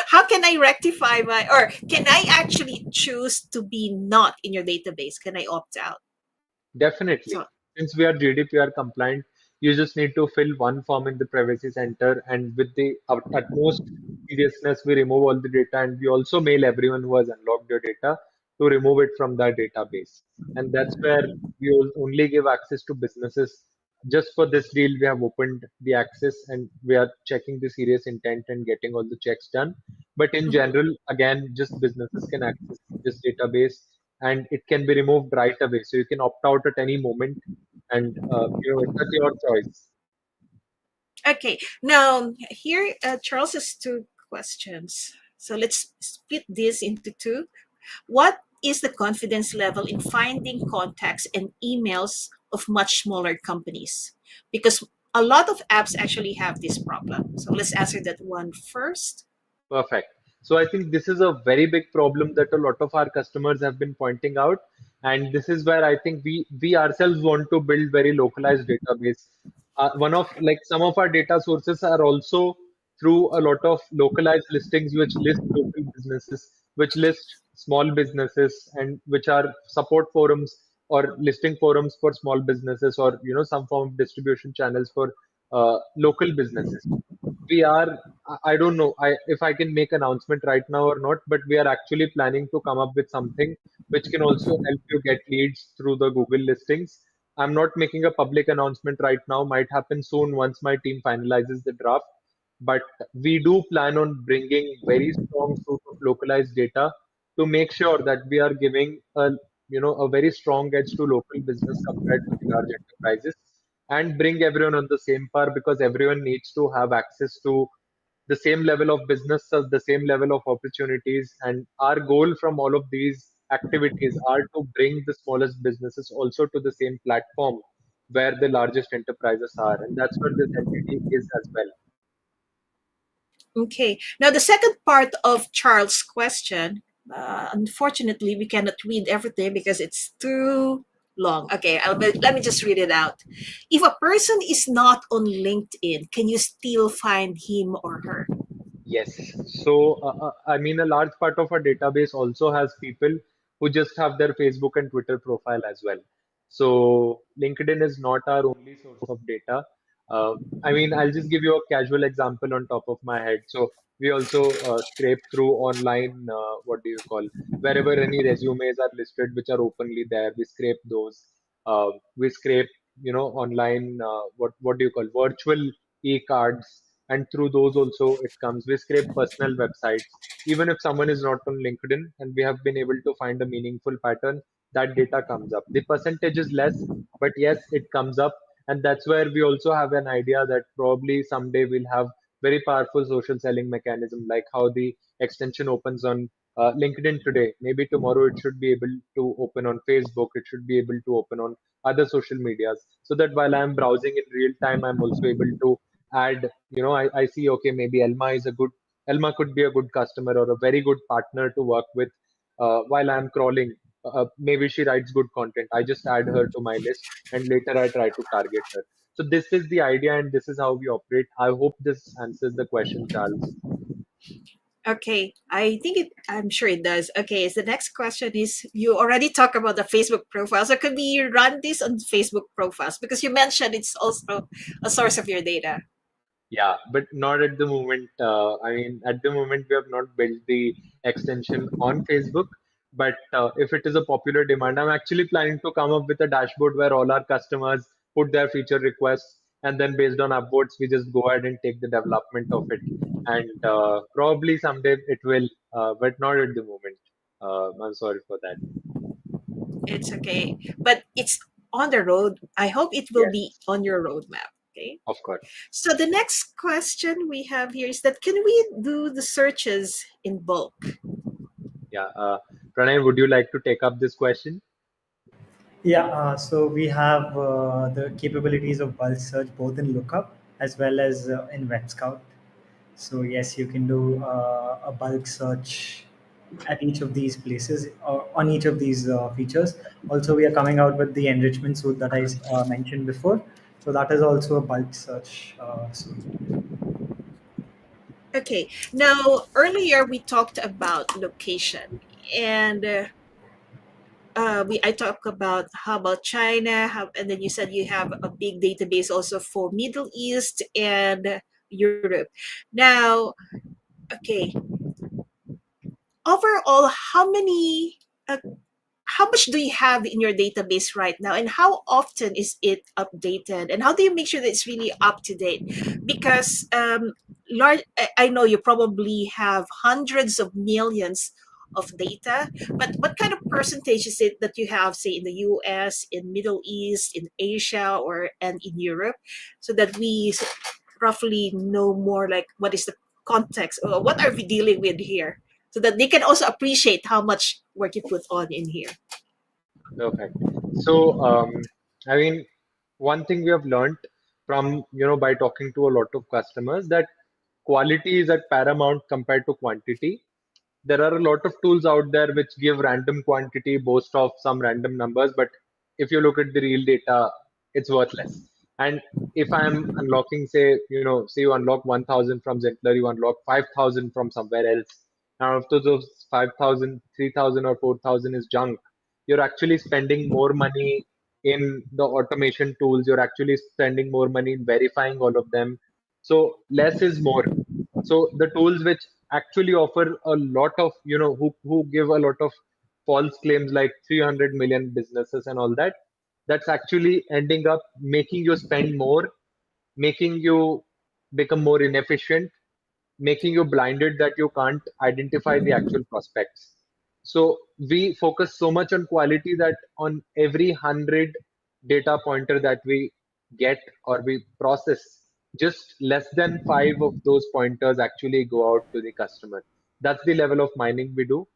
How can I rectify or can I actually choose to be not in your database? Can I opt out? Definitely. So, Since we are GDPR compliant, you just need to fill one form in the privacy center, and with the utmost seriousness, we remove all the data, and we also mail everyone who has unlocked your data to remove it from that database. And that's where we will only give access to businesses. Just for this deal, we have opened the access, and we are checking the serious intent and getting all the checks done. But in mhm. general, again, just businesses can access this database, and it can be removed right away. So you can opt out at any moment, and it's at your choice. Okay. Now, here, Charles has two questions. So let's split this into two. What is the confidence level in finding contacts and emails of much smaller companies? Because a lot of apps actually have this problem. So let's answer that one first. Perfect. So I think this is a very big problem that a lot of our customers have been pointing out, and this is where I think we ourselves want to build very localized database. One of like some of our data sources are also through a lot of localized listings, which list local businesses, which list small businesses, and which are support forums or listing forums for small businesses, or some form of distribution channels for local businesses. We are, I don't know if I can make announcement right now or not, but we are actually planning to come up with something which can also help you get leads through the Google listings. I'm not making a public announcement right now, might happen soon once my team finalizes the draft. But we do plan on bringing very strong suit of localized data to make sure that we are giving a very strong edge to local business compared to the large enterprises, and bring everyone on the same par, because everyone needs to have access to the same level of business, the same level of opportunities. And our goal from all of these activities are to bring the smallest businesses also to the same platform where the largest enterprises are. And that's where this entity is as well. Okay. Now, the second part of Charles' question, unfortunately, we cannot read everything because it's too long. Okay, let me just read it out. If a person is not on LinkedIn, can you still find him or her? Yes. So, I mean, a large part of our database also has people who just have their Facebook and Twitter profile as well. So, LinkedIn is not our only source of data. Uh, I mean, I'll just give you a casual example on top of my head. So, we also scrape through online, what do you call, wherever any resumes are listed, which are openly there, we scrape those. We scrape, online, what do you call, virtual e-cards, and through those also it comes. We scrape personal websites. Even if someone is not on LinkedIn and we have been able to find a meaningful pattern, that data comes up. The percentage is less, but yes, it comes up. And that's where we also have an idea that probably someday we'll have very powerful social selling mechanism, like how the extension opens on LinkedIn today, maybe tomorrow it should be able to open on Facebook, it should be able to open on other social medias, so that while I'm browsing in real time, I'm also able to add, I see, okay, maybe Elma could be a good customer or a very good partner to work with while I'm crawling. Maybe she writes good content. I just add her to my list and later I try to target her. So this is the idea and this is how we operate. I hope this answers the question, Charles. Okay, I'm sure it does. Okay, so the next question is, you already talked about the Facebook profile. So could we run this on Facebook profiles? Because you mentioned it's also a source of your data. Yeah, but not at the moment. I mean, at the moment, we have not built the extension on Facebook. But if it is a popular demand, I'm actually planning to come up with a dashboard where all our customers put their feature requests, and then based on upvotes, we just go ahead and take the development of it. And probably someday it will, but not at the moment. I'm sorry for that. It's okay, but it's on the road. I hope it will be Yes, on your roadmap. Okay. of course. So the next question we have here is that, can we do the searches in bulk? Yeah. Pranay, would you like to take up this question? Yeah, so we have the capabilities of bulk search both in lookup as well as in web scout. So yes, you can do a bulk search at each of these places or on each of these features. Also, we are coming out with the enrichment suite that I mentioned before. So that is also a bulk search suite. Okay. Now, earlier we talked about location, and I talked about how about China, and then you said you have a big database also for Middle East and Europe. Now, okay, overall, how much do you have in your database right now, and how often is it updated, and how do you make sure that it's really up to date? Because large, I know you probably have hundreds of millions of data, but what kind of percentage is it that you have, say, in the US, in Middle East, in Asia, or and in Europe, so that we roughly know more, like what is the context, or what are we dealing with here, so that they can also appreciate how much work you put on in here. Perfect. So, I mean, one thing we have learned from, by talking to a lot of customers, that quality is at paramount compared to quantity. There are a lot of tools out there which give random quantity, boast of some random numbers, but if you look at the real data, it's worthless. And if I'm unlocking, say you unlock 1,000 from Zintlr, you unlock 5,000 from somewhere else. Now, if those 5,000, 3,000, or 4,000 is junk, you're actually spending more money in the automation tools. You're actually spending more money in verifying all of them. So less is more. So the tools which actually offer a lot of, who give a lot of false claims like 300 million businesses and all that, that's actually ending up making you spend more, making you become more inefficient, making you blinded that you can't identify the actual prospects. So we focus so much on quality that on every 100 data pointer that we get or we process, just less than 5 of those pointers actually go out to the customer. That's the level of mining we do.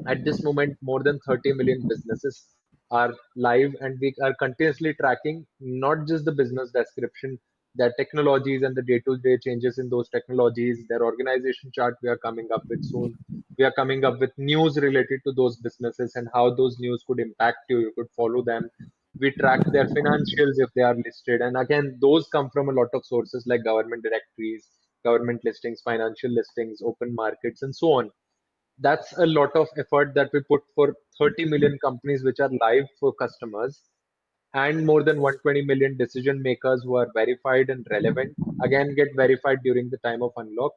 At this moment, more than 30 million businesses are live, and we are continuously tracking not just the business description, their technologies and the day-to-day changes in those technologies, their organization chart we are coming up with soon. We are coming up with news related to those businesses and how those news could impact you. You could follow them. We track their financials if they are listed. And again, those come from a lot of sources like government directories, government listings, financial listings, open markets, and so on. That's a lot of effort that we put for 30 million companies which are live for customers, and more than 120 million decision makers who are verified and relevant, again get verified during the time of unlock.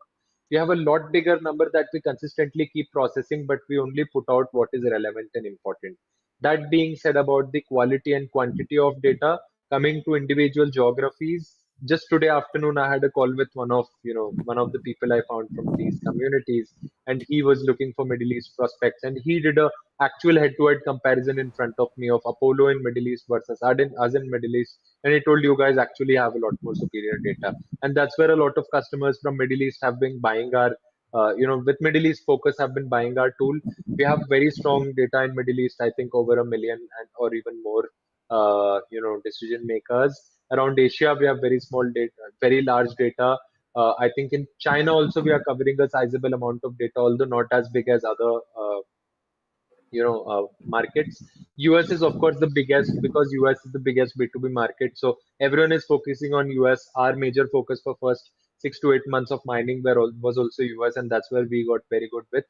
We have a lot bigger number that we consistently keep processing, but we only put out what is relevant and important. That being said, about the quality and quantity of data, coming to individual geographies, just today afternoon I had a call with one of the people I found from these communities, and he was looking for Middle East prospects, and he did a actual head-to-head comparison in front of me of Apollo in Middle East versus us in Middle East, and he told you guys actually have a lot more superior data, and that's where a lot of customers from Middle East have been buying our with Middle East focus have been buying our tool. We have very strong data in Middle East, I think over a million and or even more, decision makers. Around Asia, we have very small data, very large data. I think in China also we are covering a sizable amount of data, although not as big as other markets. US is of course the biggest because US is the biggest B2B market. So everyone is focusing on US. Our major focus for first 6 to 8 months of mining was also US, and that's where we got very good with.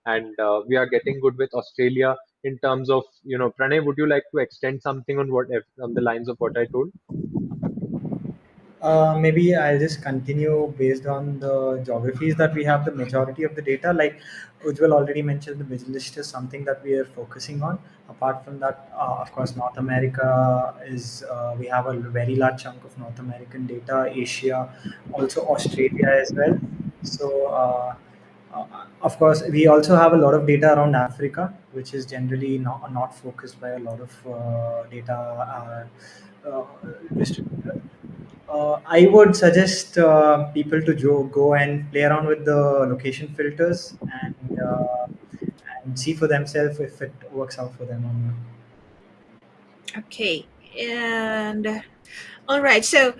And we are getting good with Australia in terms of, Pranay, would you like to extend something on on the lines of what I told? Maybe I'll just continue based on the geographies that we have the majority of the data. Like Ujwal already mentioned, the Middle East is something that we are focusing on. Apart from that, of course, North America is, we have a very large chunk of North American data, Asia, also Australia as well. So, of course, we also have a lot of data around Africa, which is generally not focused by a lot of data uh, distributors. I would suggest people to go and play around with the location filters and see for themselves if it works out for them or not. Okay. And all right. So,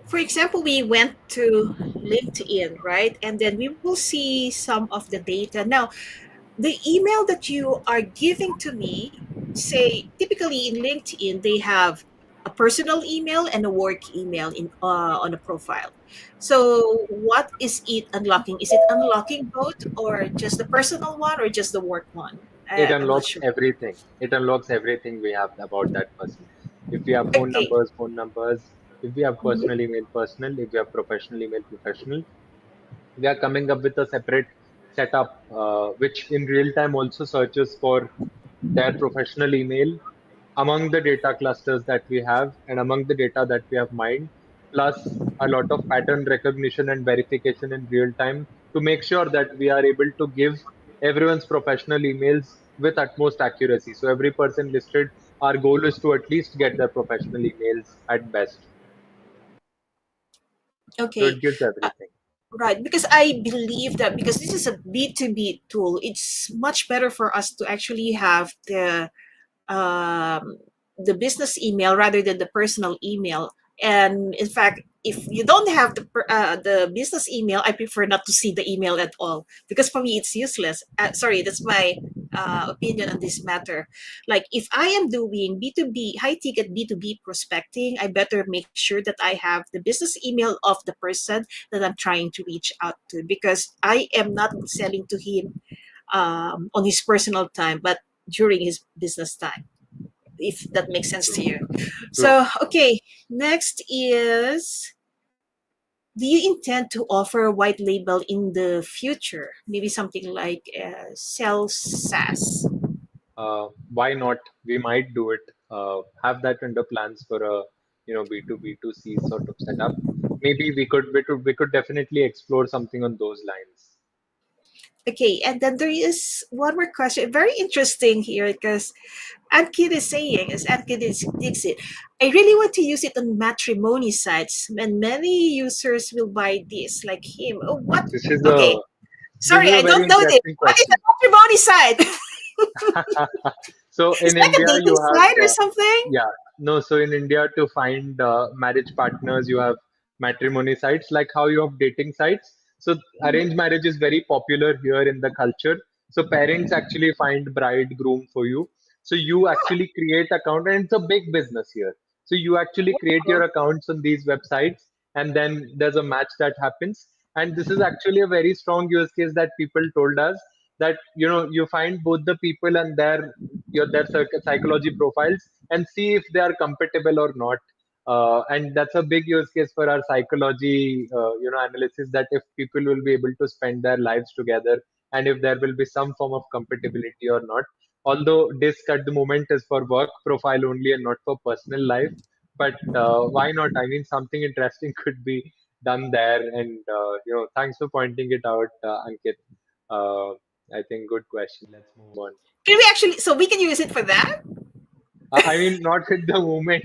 for example, we went to LinkedIn, right? And then we will see some of the data. Now, the email that you are giving to me, say, typically in LinkedIn, they have a personal email and a work email in on a profile. So, what is it unlocking? Is it unlocking both, or just the personal one, or just the work one? It I'm not unlocks sure. everything. It unlocks everything we have about that person. If we have phone Okay. numbers, phone numbers. If we have Mhm. personal email, personal. If we have professional email, professional. We are coming up with a separate setup, which in real time also searches for their professional email among the data clusters that we have and among the data that we have mined, plus a lot of pattern recognition and verification in real time to make sure that we are able to give everyone's professional emails with utmost accuracy. So every person listed, our goal is to at least get their professional emails at best. So Okay. it gives Uh, everything. Right, because I believe that because this is a B2B tool, it's much better for us to actually have um, the business email rather than the personal email. And in fact, if you don't have the business email, I prefer not to see the email at all because for me it's useless. Sorry, that's my opinion on this matter. Like if I am doing B2B, high ticket B2B prospecting, I better make sure that I have the business email of the person that I'm trying to reach out to because I am not selling to him on his personal time, but during his business time, if that makes sense to True. you. True. So, okay, next is, do you intend to offer a white label in the future? Maybe something like sell SaaS. Why not? We might do it. Have that under plans for a B2B2C sort of setup. Maybe we could definitely explore something on those lines. Okay, and then there is one more question, very interesting here because Ankit is saying, as Ankit digs it, I really want to use it on matrimony sites, and many users will buy this, like him. Oh, what? This is a Okay, this sorry, is a I very don't know this. interesting What is a question. matrimony site? So It's in like a India, dating you site have or something. yeah, no. So in India, to find marriage partners, you have matrimony sites like how you have dating sites. So arranged marriage is very popular here in the culture. So parents actually find bride groom for you. So you actually create account, and it's a big business here. So you actually create your Oh, accounts on these websites, and then there's a match that happens. And this is actually a very strong use case that people told us that you find both the people and their psychology profiles and see if they are compatible or not. And that's a big use case for our psychology analysis, that if people will be able to spend their lives together and if there will be some form of compatibility or not. Although disc at the moment is for work profile only and not for personal life, but why not? I mean, something interesting could be done there. And thanks for pointing it out, Ankit. uh, I think good question. Let's move on. can we actually? So we can use it for that. I mean, not at the moment,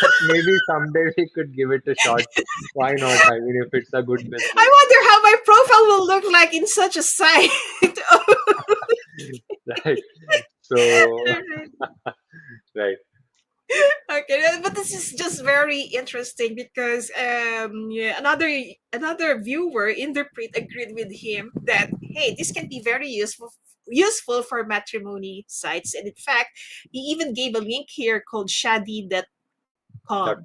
but maybe someday we could give it a shot. Why not? I mean, if it's a good business, I wonder how my profile will look like in such a site. right? So, right. Okay, but this is just very interesting because yeah, another viewer interpret agreed with him that hey, this can be very useful for matrimony sites, and in fact, he even gave a link here called shadi.com.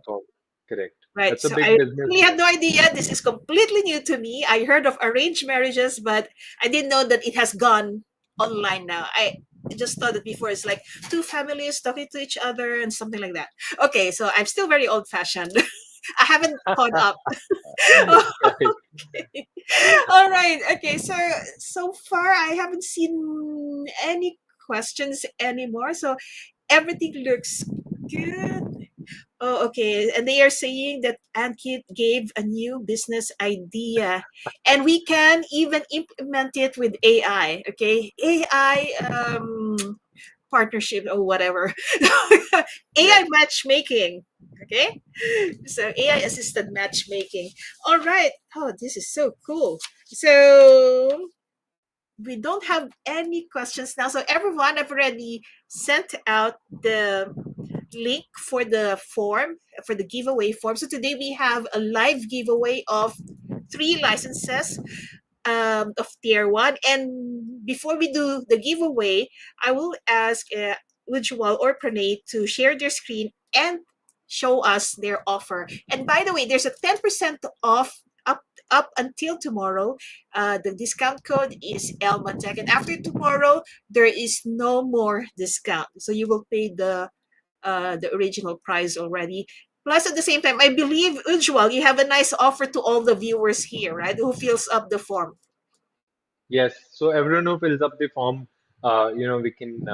.com. Correct. Right. That's a So big I business. really had no idea. This is completely new to me. I heard of arranged marriages, but I didn't know that it has gone online now. I just thought that before it's like two families talking to each other and something like that. Okay, so I'm still very old fashioned. I haven't caught up. Right. Okay. All right. Okay. So far I haven't seen any questions anymore. So everything looks good. Oh, okay. And they are saying that Ankit gave a new business idea, and we can even implement it with AI. Okay, AI partnership or whatever, Yes. AI matchmaking. Okay, so AI assisted matchmaking. All right. Oh, this is so cool. So we don't have any questions now. So everyone, I've already sent out the link for the form, for the giveaway form. So today we have a live giveaway of 3 licenses of tier 1. And before we do the giveaway, I will ask Ujwal or Pranay to share their screen and show us their offer. And by the way, there's a 10% off up until tomorrow. The discount code is Elma Tech, and after tomorrow there is no more discount, so you will pay the original price already. Plus, at the same time, I believe, Ujwal, you have a nice offer to all the viewers here, right? Who fills up the form. Yes, so everyone who fills up the form, we can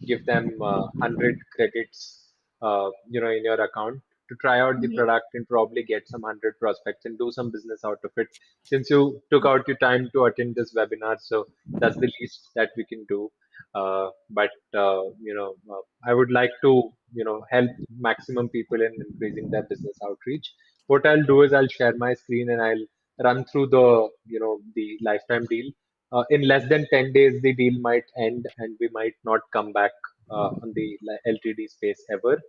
give them 100 credits, in your account to try out the Mhm. product and probably get some 100 prospects and do some business out of it. Since you took out your time to attend this webinar, so that's the least that we can do. But I would like to, help maximum people in increasing their business outreach. What I'll do is I'll share my screen and I'll run through the lifetime deal. In less than 10 days, the deal might end and we might not come back on the LTD space ever.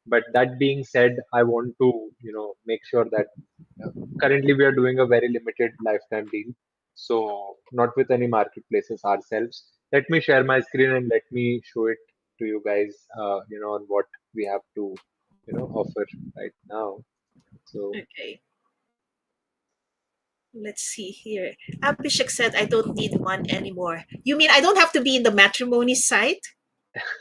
But that being said, I want to, make sure that currently we are doing a very limited lifetime deal. So not with any marketplaces ourselves. Let me share my screen and let me show it to you guys, on what we have to, offer right now. So Okay, let's see here. Abhishek said, I don't need one anymore. You mean I don't have to be in the matrimony site?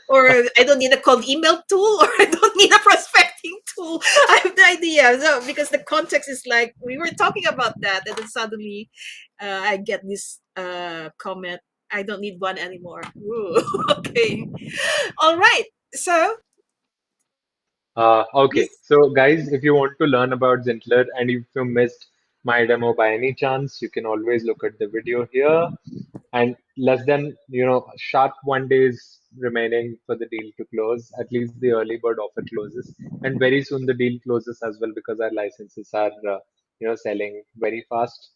Or I don't need a cold email tool? Or I don't need a prospecting tool? I have no idea. No, because the context is like, we were talking about that, and then suddenly I get this comment. I don't need one anymore. Ooh, okay. All right. So, okay, this. so guys, if you want to learn about Zintlr and if you missed my demo by any chance, you can always look at the video here. And less than, sharp 1 day is remaining for the deal to close. At least the early bird offer closes, and very soon the deal closes as well because our licenses are, selling very fast.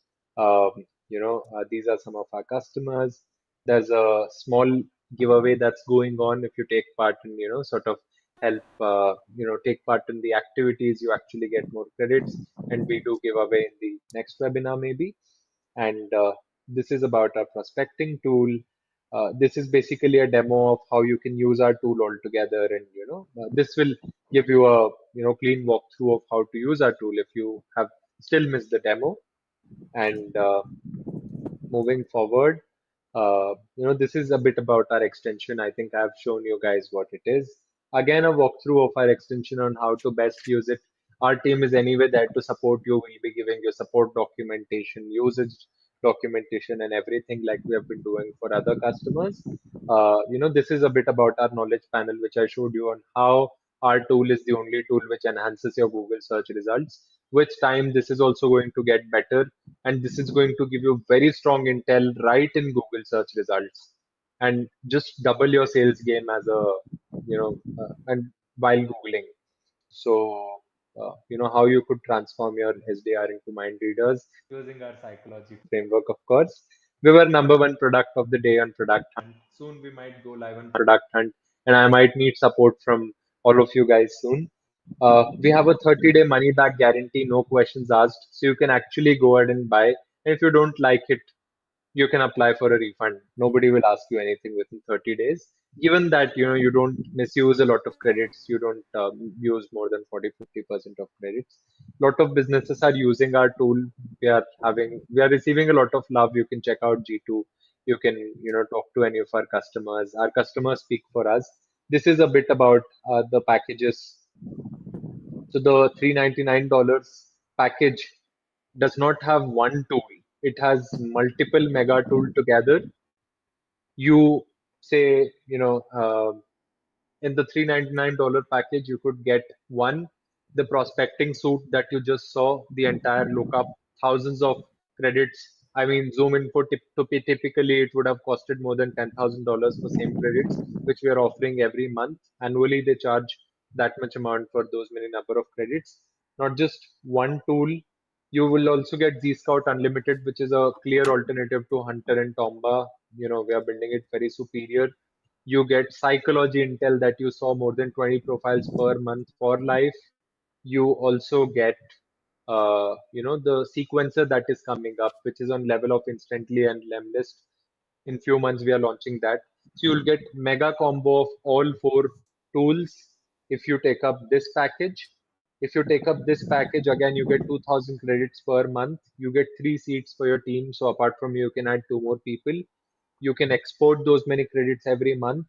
These are some of our customers. There's a small giveaway that's going on. If you take part in, sort of help, take part in the activities, you actually get more credits, and we do give away in the next webinar maybe. And this is about our prospecting tool. This is basically a demo of how you can use our tool altogether, and this will give you a clean walkthrough of how to use our tool if you have still missed the demo. And moving forward, this is a bit about our extension. I think I've shown you guys what it is. Again, a walkthrough of our extension on how to best use it. Our team is anyway there to support you. We'll be giving you support documentation, usage documentation, and everything like we have been doing for other customers. This is a bit about our knowledge panel, which I showed you on how our tool is the only tool which enhances your Google search results. With time, this is also going to get better, and this is going to give you very strong intel right in Google search results. and just double your sales game as a, and while Googling. So, how you could transform your SDR into mind readers using our psychology framework, of course. We were number one product of the day on Product Hunt. Soon we might go live on Product Hunt, and I might need support from all of you guys soon. We have a 30-day money back guarantee, no questions asked. So you can actually go ahead and buy. And if you don't like it, you can apply for a refund. Nobody will ask you anything within 30 days. Given that you don't misuse a lot of credits, you don't use more than 40-50% of credits. A lot of businesses are using our tool. We are receiving a lot of love. You can check out G2. You can talk to any of our customers. Our customers speak for us. This is a bit about the packages. So the $399 package does not have one tool. It has multiple mega tool together. You say, in the $399 package, you could get one, the prospecting suite that you just saw, the entire lookup, thousands of credits. I mean, Zoom info typically it would have costed more than $10,000 for same credits, which we are offering every month. Annually, they charge that much amount for those many number of credits. Not just one tool. You will also get Zscout Unlimited, which is a clear alternative to Hunter and Tomba. We are building it very superior. You get psychology intel that you saw more than 20 profiles per month for life. You also get the sequencer that is coming up, which is on level of Instantly and Lemlist. In few months we are launching that. So you'll get mega combo of all four tools if you take up this package. If you take up this package, again you get 2000 credits per month. You get 3 seats for your team, so apart from you can add 2 more people. You can export those many credits every month.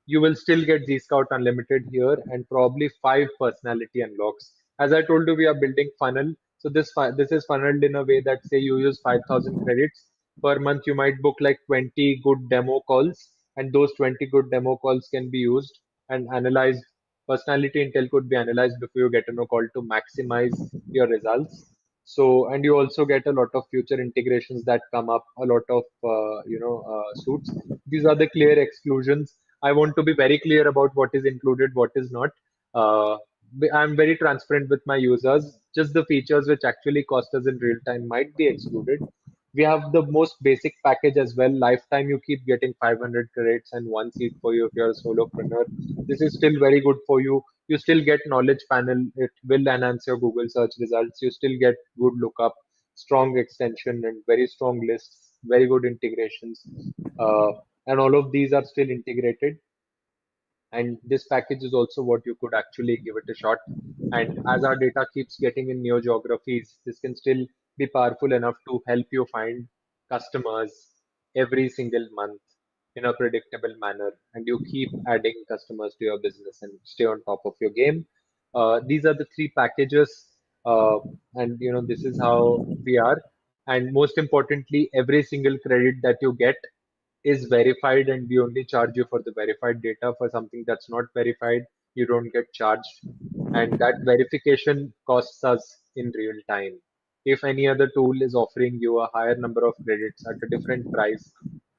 You will still get Zscout Unlimited here and probably 5 personality unlocks. As I told you, we are building funnel. So this is funneled in a way that, say you use 5,000 credits per month, you might book like 20 good demo calls, and those 20 good demo calls can be used and analyzed. Personality intel could be analyzed before you get on a call to maximize your results. So, and you also get a lot of future integrations that come up, a lot of suits. These are the clear exclusions. I want to be very clear about what is included, what is not. uh, I'm very transparent with my users. Just the features which actually cost us in real time might be excluded. We have the most basic package as well. Lifetime you keep getting 500 credits and 1 seat for you if you're a solopreneur. This is still very good for you. You still get knowledge panel. It will enhance your Google search results. You still get good lookup, strong extension, and very strong lists, very good integrations. Uh, and all of these are still integrated. And this package is also what you could actually give it a shot. And as our data keeps getting in new geographies, this can still be powerful enough to help you find customers every single month in a predictable manner, and you keep adding customers to your business and stay on top of your game. These are the 3 packages, uh, and this is how we are. And most importantly, every single credit that you get is verified, and we only charge you for the verified data. For something that's not verified, you don't get charged, and that verification costs us in real time. If any other tool is offering you a higher number of credits at a different price,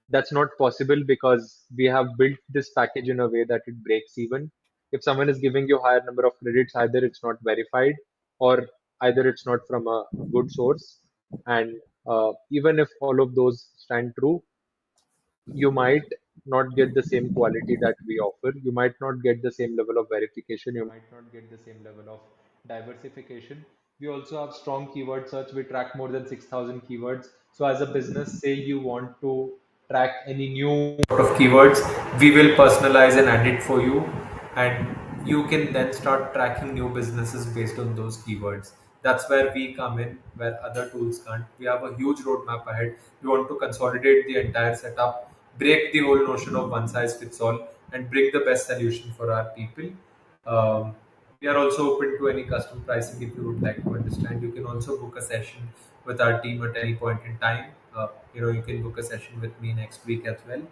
that's not possible because we have built this package in a way that it breaks even. If someone is giving you higher number of credits, either it's not verified or either it's not from a good source. And even if all of those stand true, you might not get the same quality that we offer. You might not get the same level of verification. You might not get the same level of diversification. We also have strong keyword search. We track more than 6,000 keywords. So as a business, say you want to track any new Of keywords, we will personalize and add it for you, and you can then start tracking new businesses based on those keywords. That's where we come in, where other tools can't. We have a huge roadmap ahead. We want to consolidate the entire setup, break the whole notion of one size fits all, and bring the best solution for our people. um, we are also open to any custom pricing. If you would like to understand, you can also book a session with our team at any point in time. You can book a session with me next week as well.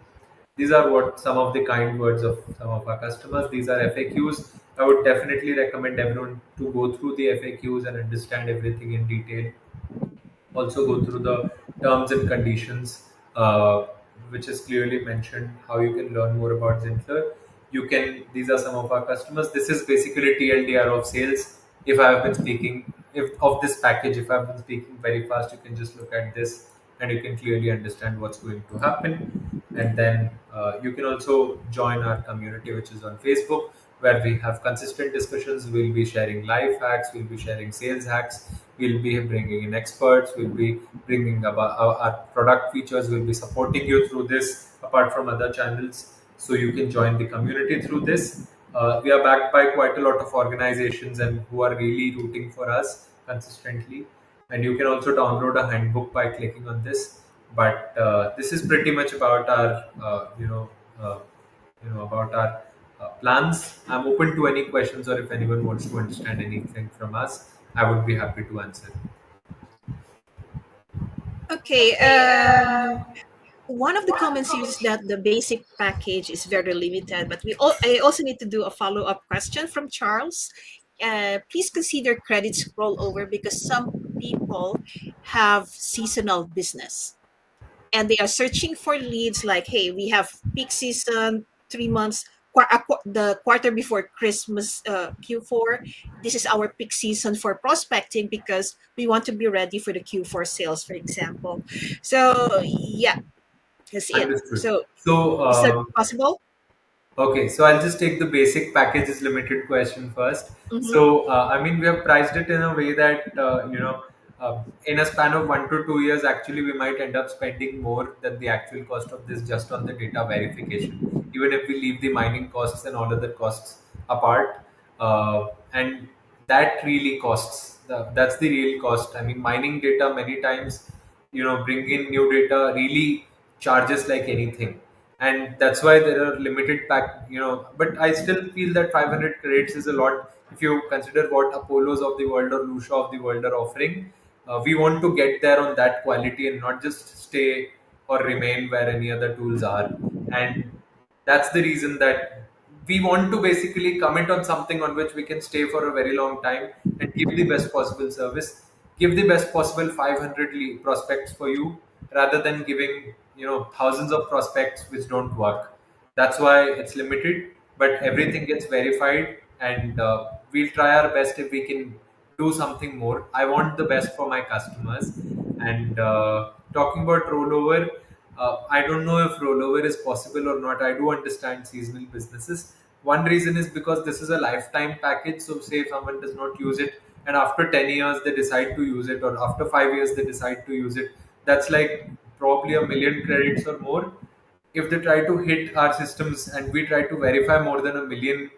These are what some of the kind words of some of our customers. These are FAQs. I would definitely recommend everyone to go through the FAQs and understand everything in detail. Also go through the terms and conditions. which is clearly mentioned how you can learn more about Zintlr. You can, these are some of our customers. This is basically TLDR of sales. If I have been speaking, if of this package, if I've been speaking very fast, you can just look at this and you can clearly understand what's going to happen. And then you can also join our community, which is on Facebook, where we have consistent discussions. We'll be sharing life hacks, we'll be sharing sales hacks, we'll be bringing in experts, we'll be bringing about our product features, we'll be supporting you through this apart from other channels. So you can join the community through this. We are backed by quite a lot of organizations and who are really rooting for us consistently. And you can also download a handbook by clicking on this. But this is pretty much about our uh, about our plans. I'm open to any questions, or if anyone wants to understand anything from us, I would be happy to answer. Okay. One of the comments here is that the basic package is very limited, but I also need to do a follow up question from Charles. Please consider credit scroll over because some people have seasonal business and they are searching for leads like, hey, we have peak season, 3 months, the quarter before Christmas, Q4. This is our peak season for prospecting because we want to be ready for the Q4 sales, for example. So, yeah, that's it. Understood. So, So, is that possible? okay, so I'll just take the basic packages limited question first. Mm-hmm. So, I mean, we have priced it in a way that, in a span of 1 to 2 years, actually, we might end up spending more than the actual cost of this just on the data verification, even if we leave the mining costs and all other costs apart. And that really costs. That's the real cost. I mean, mining data many times, bring in new data really charges like anything, and that's why there are limited pack, but I still feel that 500 credits is a lot if you consider what Apollos of the world or Lucia of the world are offering. We want to get there on that quality and not just stay or remain where any other tools are. And that's the reason that we want to basically commit on something on which we can stay for a very long time and give the best possible service, give the best possible 500 prospects for you, rather than giving thousands of prospects which don't work. That's why it's limited, but everything gets verified, and we'll try our best if we can do something more. I want the best for my customers. And talking about rollover, I don't know if rollover is possible or not. I do understand seasonal businesses. One reason is because this is a lifetime package. So, say if someone does not use it, and after 10 years they decide to use it, or after 5 years they decide to use it, that's like probably a million credits or more. If they try to hit our systems and we try to verify more than a million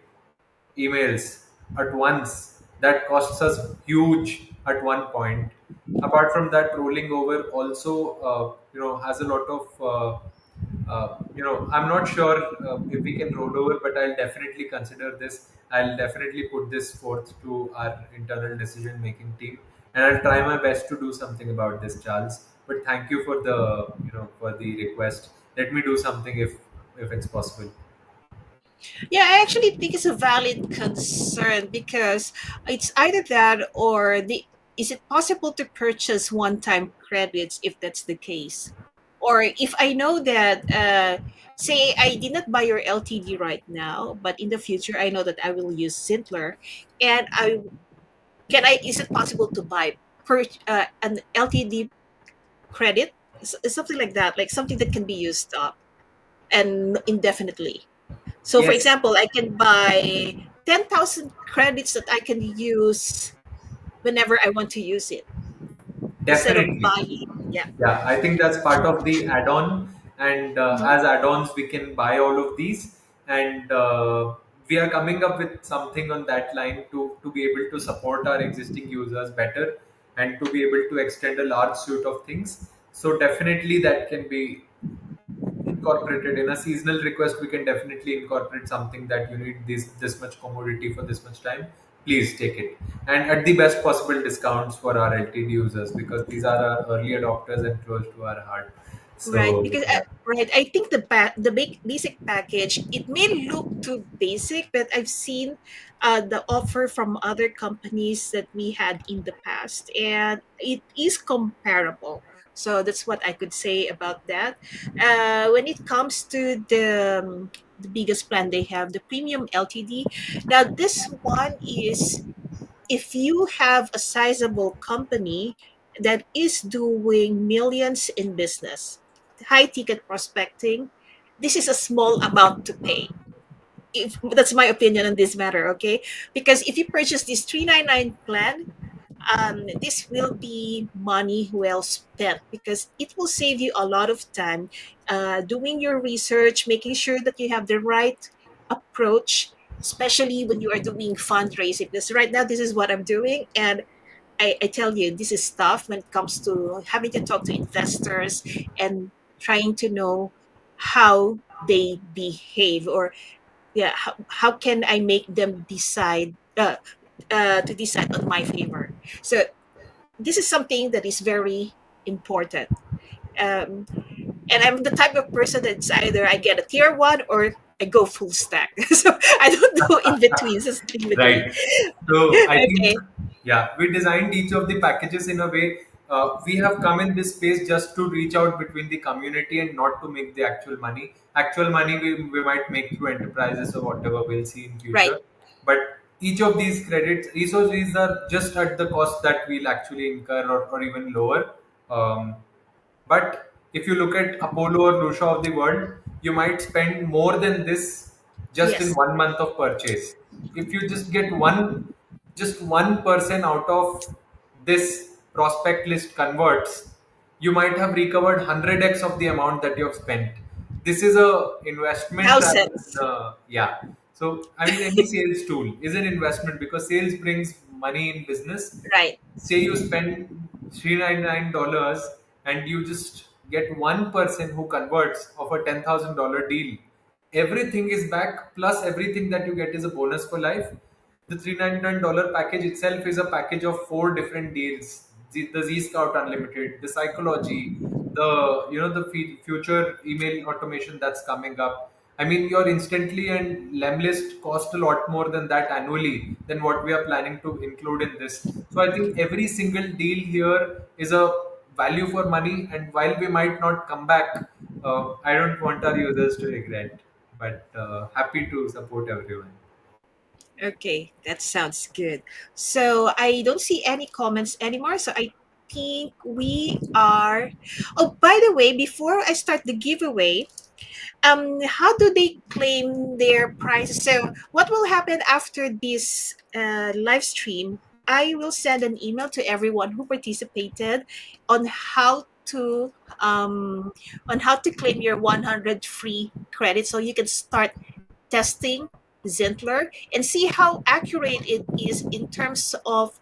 emails at once, that costs us huge at one point. Apart from that, rolling over also has a lot of I'm not sure if we can roll over, but I'll definitely consider this. I'll definitely put this forth to our internal decision making team, and I'll try my best to do something about this, Charles. But thank you for the for the request. Let me do something if it's possible. Yeah, I actually think it's a valid concern because it's either that or the is it possible to purchase one-time credits if that's the case? Or if I know that say I did not buy your LTD right now, but in the future I know that I will use Zintlr and I is it possible to buy an LTD credit? Something like that, like something that can be used up and indefinitely. So, for Yes, example, I can buy 10,000 credits that I can use whenever I want to use it instead of definitely. buying. Yeah. Yeah, I think that's part of the add-on, and Mhm. as add-ons, we can buy all of these, and we are coming up with something on that line to be able to support our existing users better, and to be able to extend a large suite of things. So definitely that can be incorporated in a seasonal request. We can definitely incorporate something that you need this much commodity for this much time. Please take it, and at the best possible discounts for our LTD users, because these are our early adopters and close to our heart. Right, So because right, I think the basic package it may look too basic, but I've seen the offer from other companies that we had in the past, and it is comparable. So that's what I could say about that. When it comes to the biggest plan they have, the Premium LTD. Now this one is if you have a sizable company that is doing millions in business, high ticket prospecting, this is a small amount to pay. If that's my opinion on this matter, okay? Because if you purchase this 399 plan, this will be money well spent because it will save you a lot of time doing your research, making sure that you have the right approach, especially when you are doing fundraising. Because right now, this is what I'm doing. And I tell you, this is tough when it comes to having to talk to investors and trying to know how they behave or yeah how can I make them decide to decide on my favor. So this is something that is very important. Um, and I'm the type of person that's either I get a tier one or I go full stack. So I don't do in between. Just in between. Right. So I think, Okay. yeah, we designed each of the packages in a way. We have come in this space just to reach out between the community and not to make the actual money. Actual money we might make through enterprises or whatever we'll see in Right. future. But each of these credits, each of these are just at the cost that we'll actually incur or even lower. Um, but if you look at Apollo or Lucia of the world, you might spend more than this just in Yes. 1 month of purchase. If you just get just one person out of this prospect list converts, you might have recovered 100x of the amount that you have spent. This is a investment rather Thousands. than yeah. So I mean, any sales tool is an investment because sales brings money in business. Right. Say you spend $399 and you just get one person who converts of a $10,000 deal, everything is back plus everything that you get is a bonus for life. The $399 package itself is a package of four different deals: the Z Scout Unlimited, the psychology, the future email automation that's coming up. I mean, your instantly and Lemlist cost a lot more than that annually than what we are planning to include in this. So I think every single deal here is a value for money. And while we might not come back, I don't want our users to regret. But happy to support everyone. Okay, that sounds good. So I don't see any comments anymore. So I think we are. Oh, by the way, before I start the giveaway, how do they claim their prizes? So what will happen after this live stream? I will send an email to everyone who participated on um how to claim your 100 free credits so you can start testing Zintlr and see how accurate it is in terms of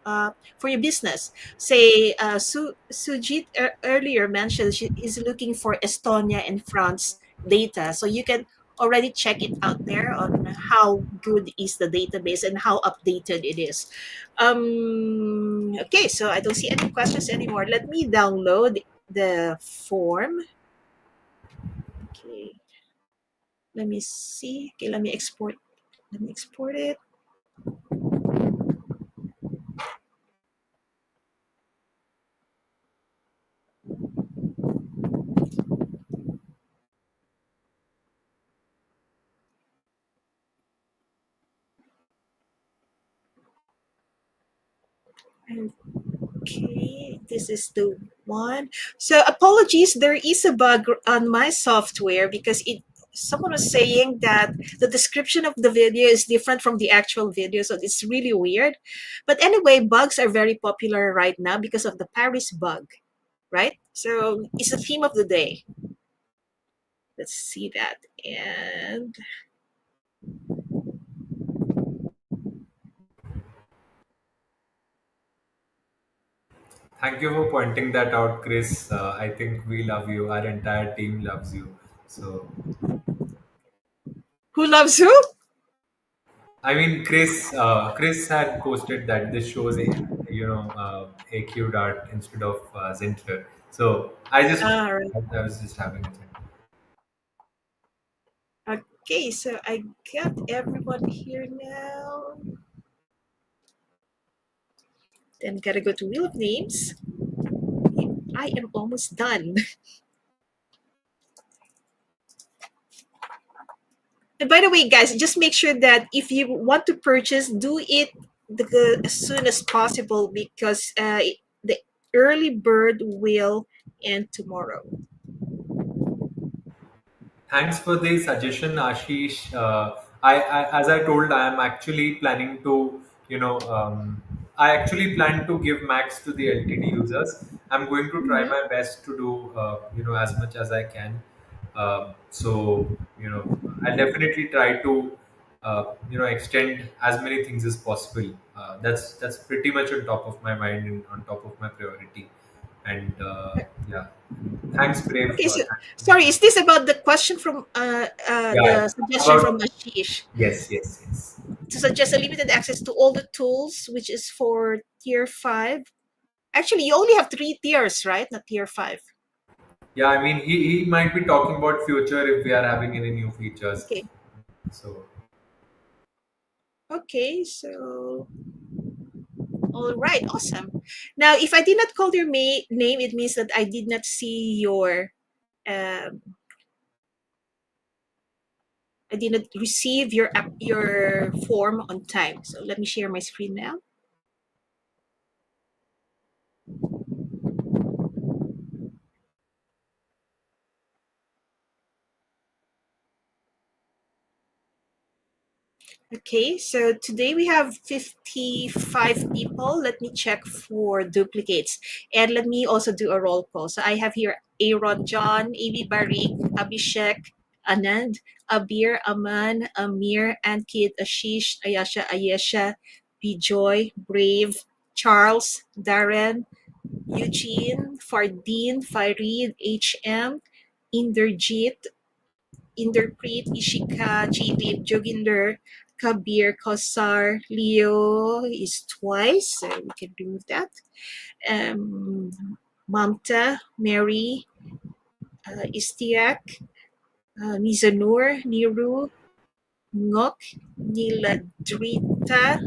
for your business. Say, Sujit earlier mentioned she is looking for Estonia and France data, so you can already check it out there on how good is the database and how updated it is. Okay, so I don't see any questions anymore. Let me download the form. Okay, let me see. Okay, let me export. Let me export it. Okay, this is the one. So apologies, there is a bug on my software because it someone was saying that the description of the video is different from the actual video, so it's really weird. But anyway, bugs are very popular right now because of the Paris bug, right? So it's the theme of the day. Let's see that. And Thank you for pointing that out, Chris. I think we love you. Our entire team loves you. So, who loves who? I mean, Chris had posted that this shows AQ dart instead of Zintlr. So All right. I was just having a chat. Okay, so I got everyone here now. Then gotta go to Wheel of Names. I I am almost done. And by the way, guys, just make sure that if you want to purchase, do it as soon as possible because the early bird will end tomorrow. Thanks for the suggestion, Ashish. As I told, I am actually planning to, I actually plan to give max to the LTD users. I'm going to try Mhm. my best to do, as much as I can. So, I'll definitely try to, extend as many things as possible. That's pretty much on top of my mind and on top of my priority. And yeah, thanks, Brave. Okay, so Thanks for sorry, the is this about the question from yeah, the suggestion from about Ashish yes, yes, yes. to suggest a limited access to all the tools, which is for tier 5? Actually, you only have 3 tiers, right? Not tier 5. Yeah, I mean, he might be talking about future if we are having any new features. Okay. So Okay, so all right, awesome. Now, if I did not call your name, it means that I did not see um, I did not receive your form on time. So let me share my screen now. Okay, so today we have 55 people. Let me check for duplicates. And let me also do a roll call. So I have here Aaron John, Avi Barik, Abhishek, Anand, Abir, Aman, Amir, Ankit, Ashish, Ayasha, Ayesha, Bijoy, Brave, Charles, Darren, Eugene, Fardeen, Farid, HM, Inderjit, Inderpreet, Ishika, Jadip, Joginder, Kabir, Kosar, Leo is twice, so we can remove that. Um, Mamta, Mary, Istiak, Nizanur, Niru, Ngok, Niladrita,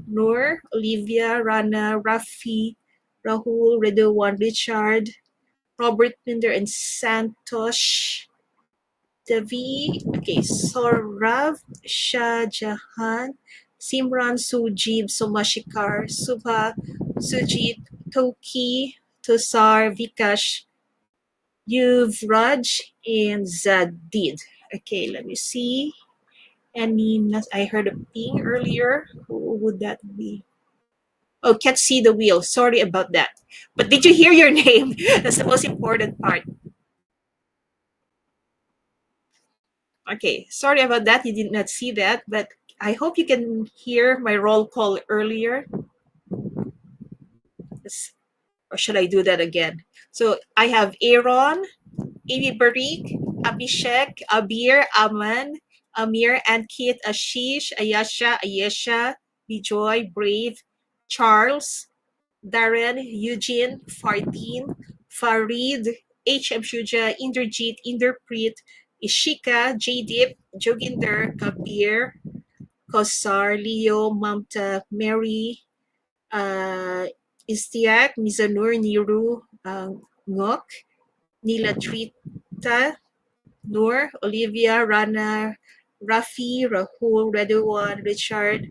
Nur, Olivia, Rana, Rafi, Rahul, Redwan, Richard, Robert Pinder, and Santosh. Devi, okay, Saurav, Shah Jahan, Simran, Sujib, Somashikar, Subha, Sujit, Toki, Tosar, Vikash, Yuvraj, and Zadid. Okay, let me see. I heard a ping earlier. Who would that be? Oh, can't see the wheel. Sorry about that. But did you hear your name? That's the most important part. Okay, sorry about that. You did not see that, but I hope you can hear my roll call earlier. Or should I do that again? So I have Aaron, Amy Barik, Abhishek, Abir, Aman, Amir, Ankit, Ashish, Ayasha, Ayesha, Bijoy, Brave, Charles, Darren, Eugene, Fardeen, Farid, HM Shuja, Inderjit, Inderpreet, Ishika, Jadip, Joginder, Kabir, Kosar, Leo, Mamta, Mary, uh, Istiak, Mizanur, Niru, Ngok, Nilatrita, Nur, Olivia, Rana, Rafi, Rahul, Redwan, Richard,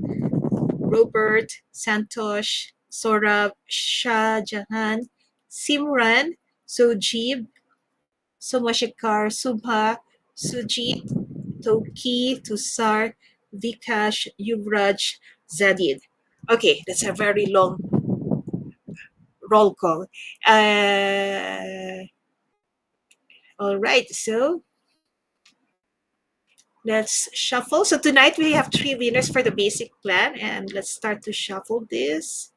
Robert, Santosh, Saurabh, Shah Jahan, Simran, Sojib, Somashikar, Subha, Sujit, Toki, Tusar, Vikash, Yuvraj, Zadid. Okay, that's a very long roll call. All right, so let's shuffle. So tonight we have 3 winners for the basic plan, and let's start to shuffle this.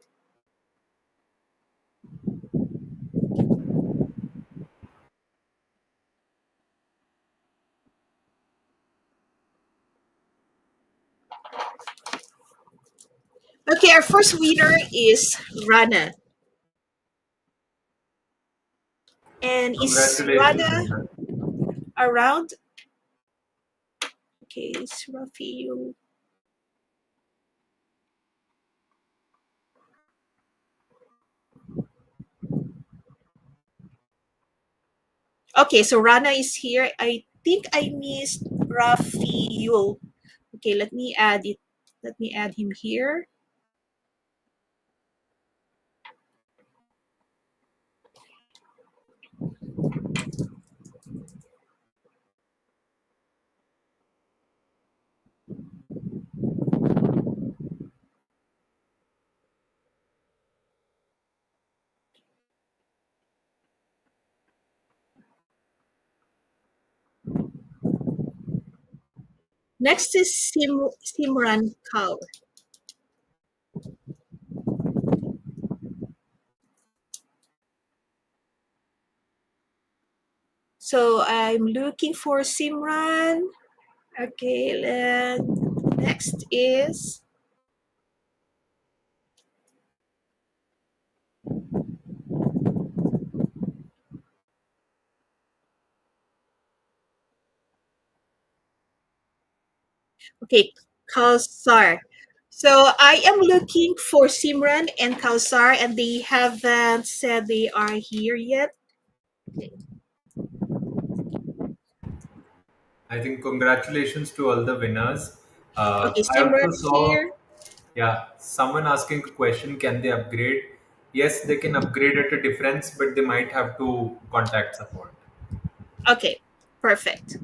Okay, our first winner is Rana. And is congratulations, Rana Anna. around? Okay, it's Rafi. Okay, so Rana is here. I think I missed Rafiul. Okay, let me add it. Let me add him here. Next is Simran Kaur. So I'm looking for Simran. Okay, next is okay, Kausar. So I am looking for Simran and Kausar, and they haven't said they are here yet. I think congratulations to all the winners. Okay, I Simran also is saw, here. yeah, someone asking a question, can they upgrade? Yes, they can upgrade at a difference, but they might have to contact support. Okay, perfect.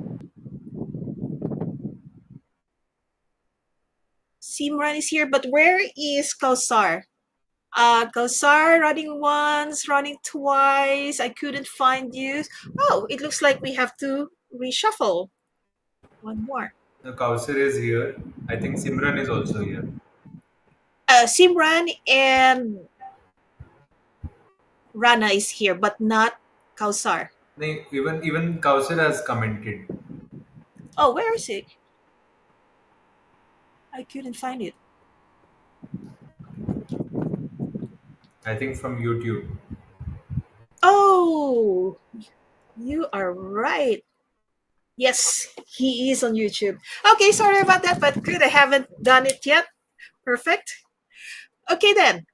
Simran is here, but where is Kausar? Kausar, running once, running twice. I couldn't find you. Oh, it looks like we have to reshuffle. One more. The Kausar is here. I think Simran is also here. Simran and Rana is here, but not Kausar. Even Kausar has commented. Oh, where is it? I couldn't find it. I think from YouTube. Oh, you are right. Yes, he is on YouTube. Okay, sorry about that, but good. I haven't done it yet. Perfect. Okay, then.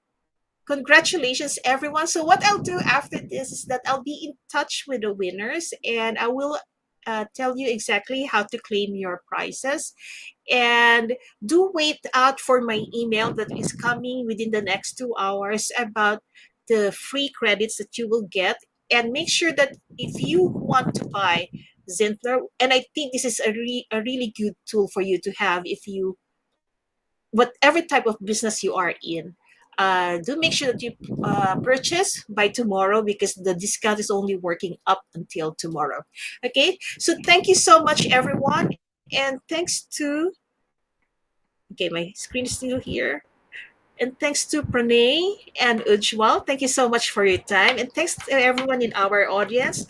Congratulations, everyone. So, what I'll do after this is that I'll be in touch with the winners and I will tell you exactly how to claim your prizes. And do wait out for my email that is coming within the next 2 hours about the free credits that you will get. And make sure that if you want to buy Zintlr, and I think this is a really good tool for you to have if you whatever type of business you are in, do make sure that you purchase by tomorrow because the discount is only working up until tomorrow. Okay, so thank you so much, everyone. And thanks to, okay, my screen is still here. And thanks to Pranay and Ujwal. Thank you so much for your time. And thanks to everyone in our audience.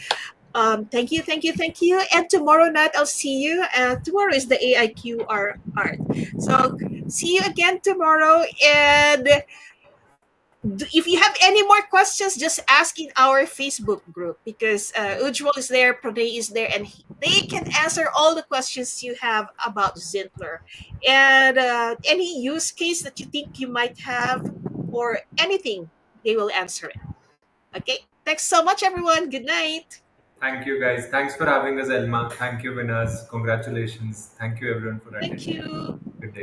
Thank you, thank you, thank you. And tomorrow night, I'll see you. Tomorrow is the AIQR art. So see you again tomorrow. And if you have any more questions, just ask in our Facebook group because Ujwal is there, Pranay is there, and they can answer all the questions you have about Zintlr. And any use case that you think you might have or anything, they will answer it. Okay, thanks so much, everyone. Good night. Thank you guys. Thanks for having us, Elma. Thank you, winners. Congratulations. Thank you everyone for Thank attending. you.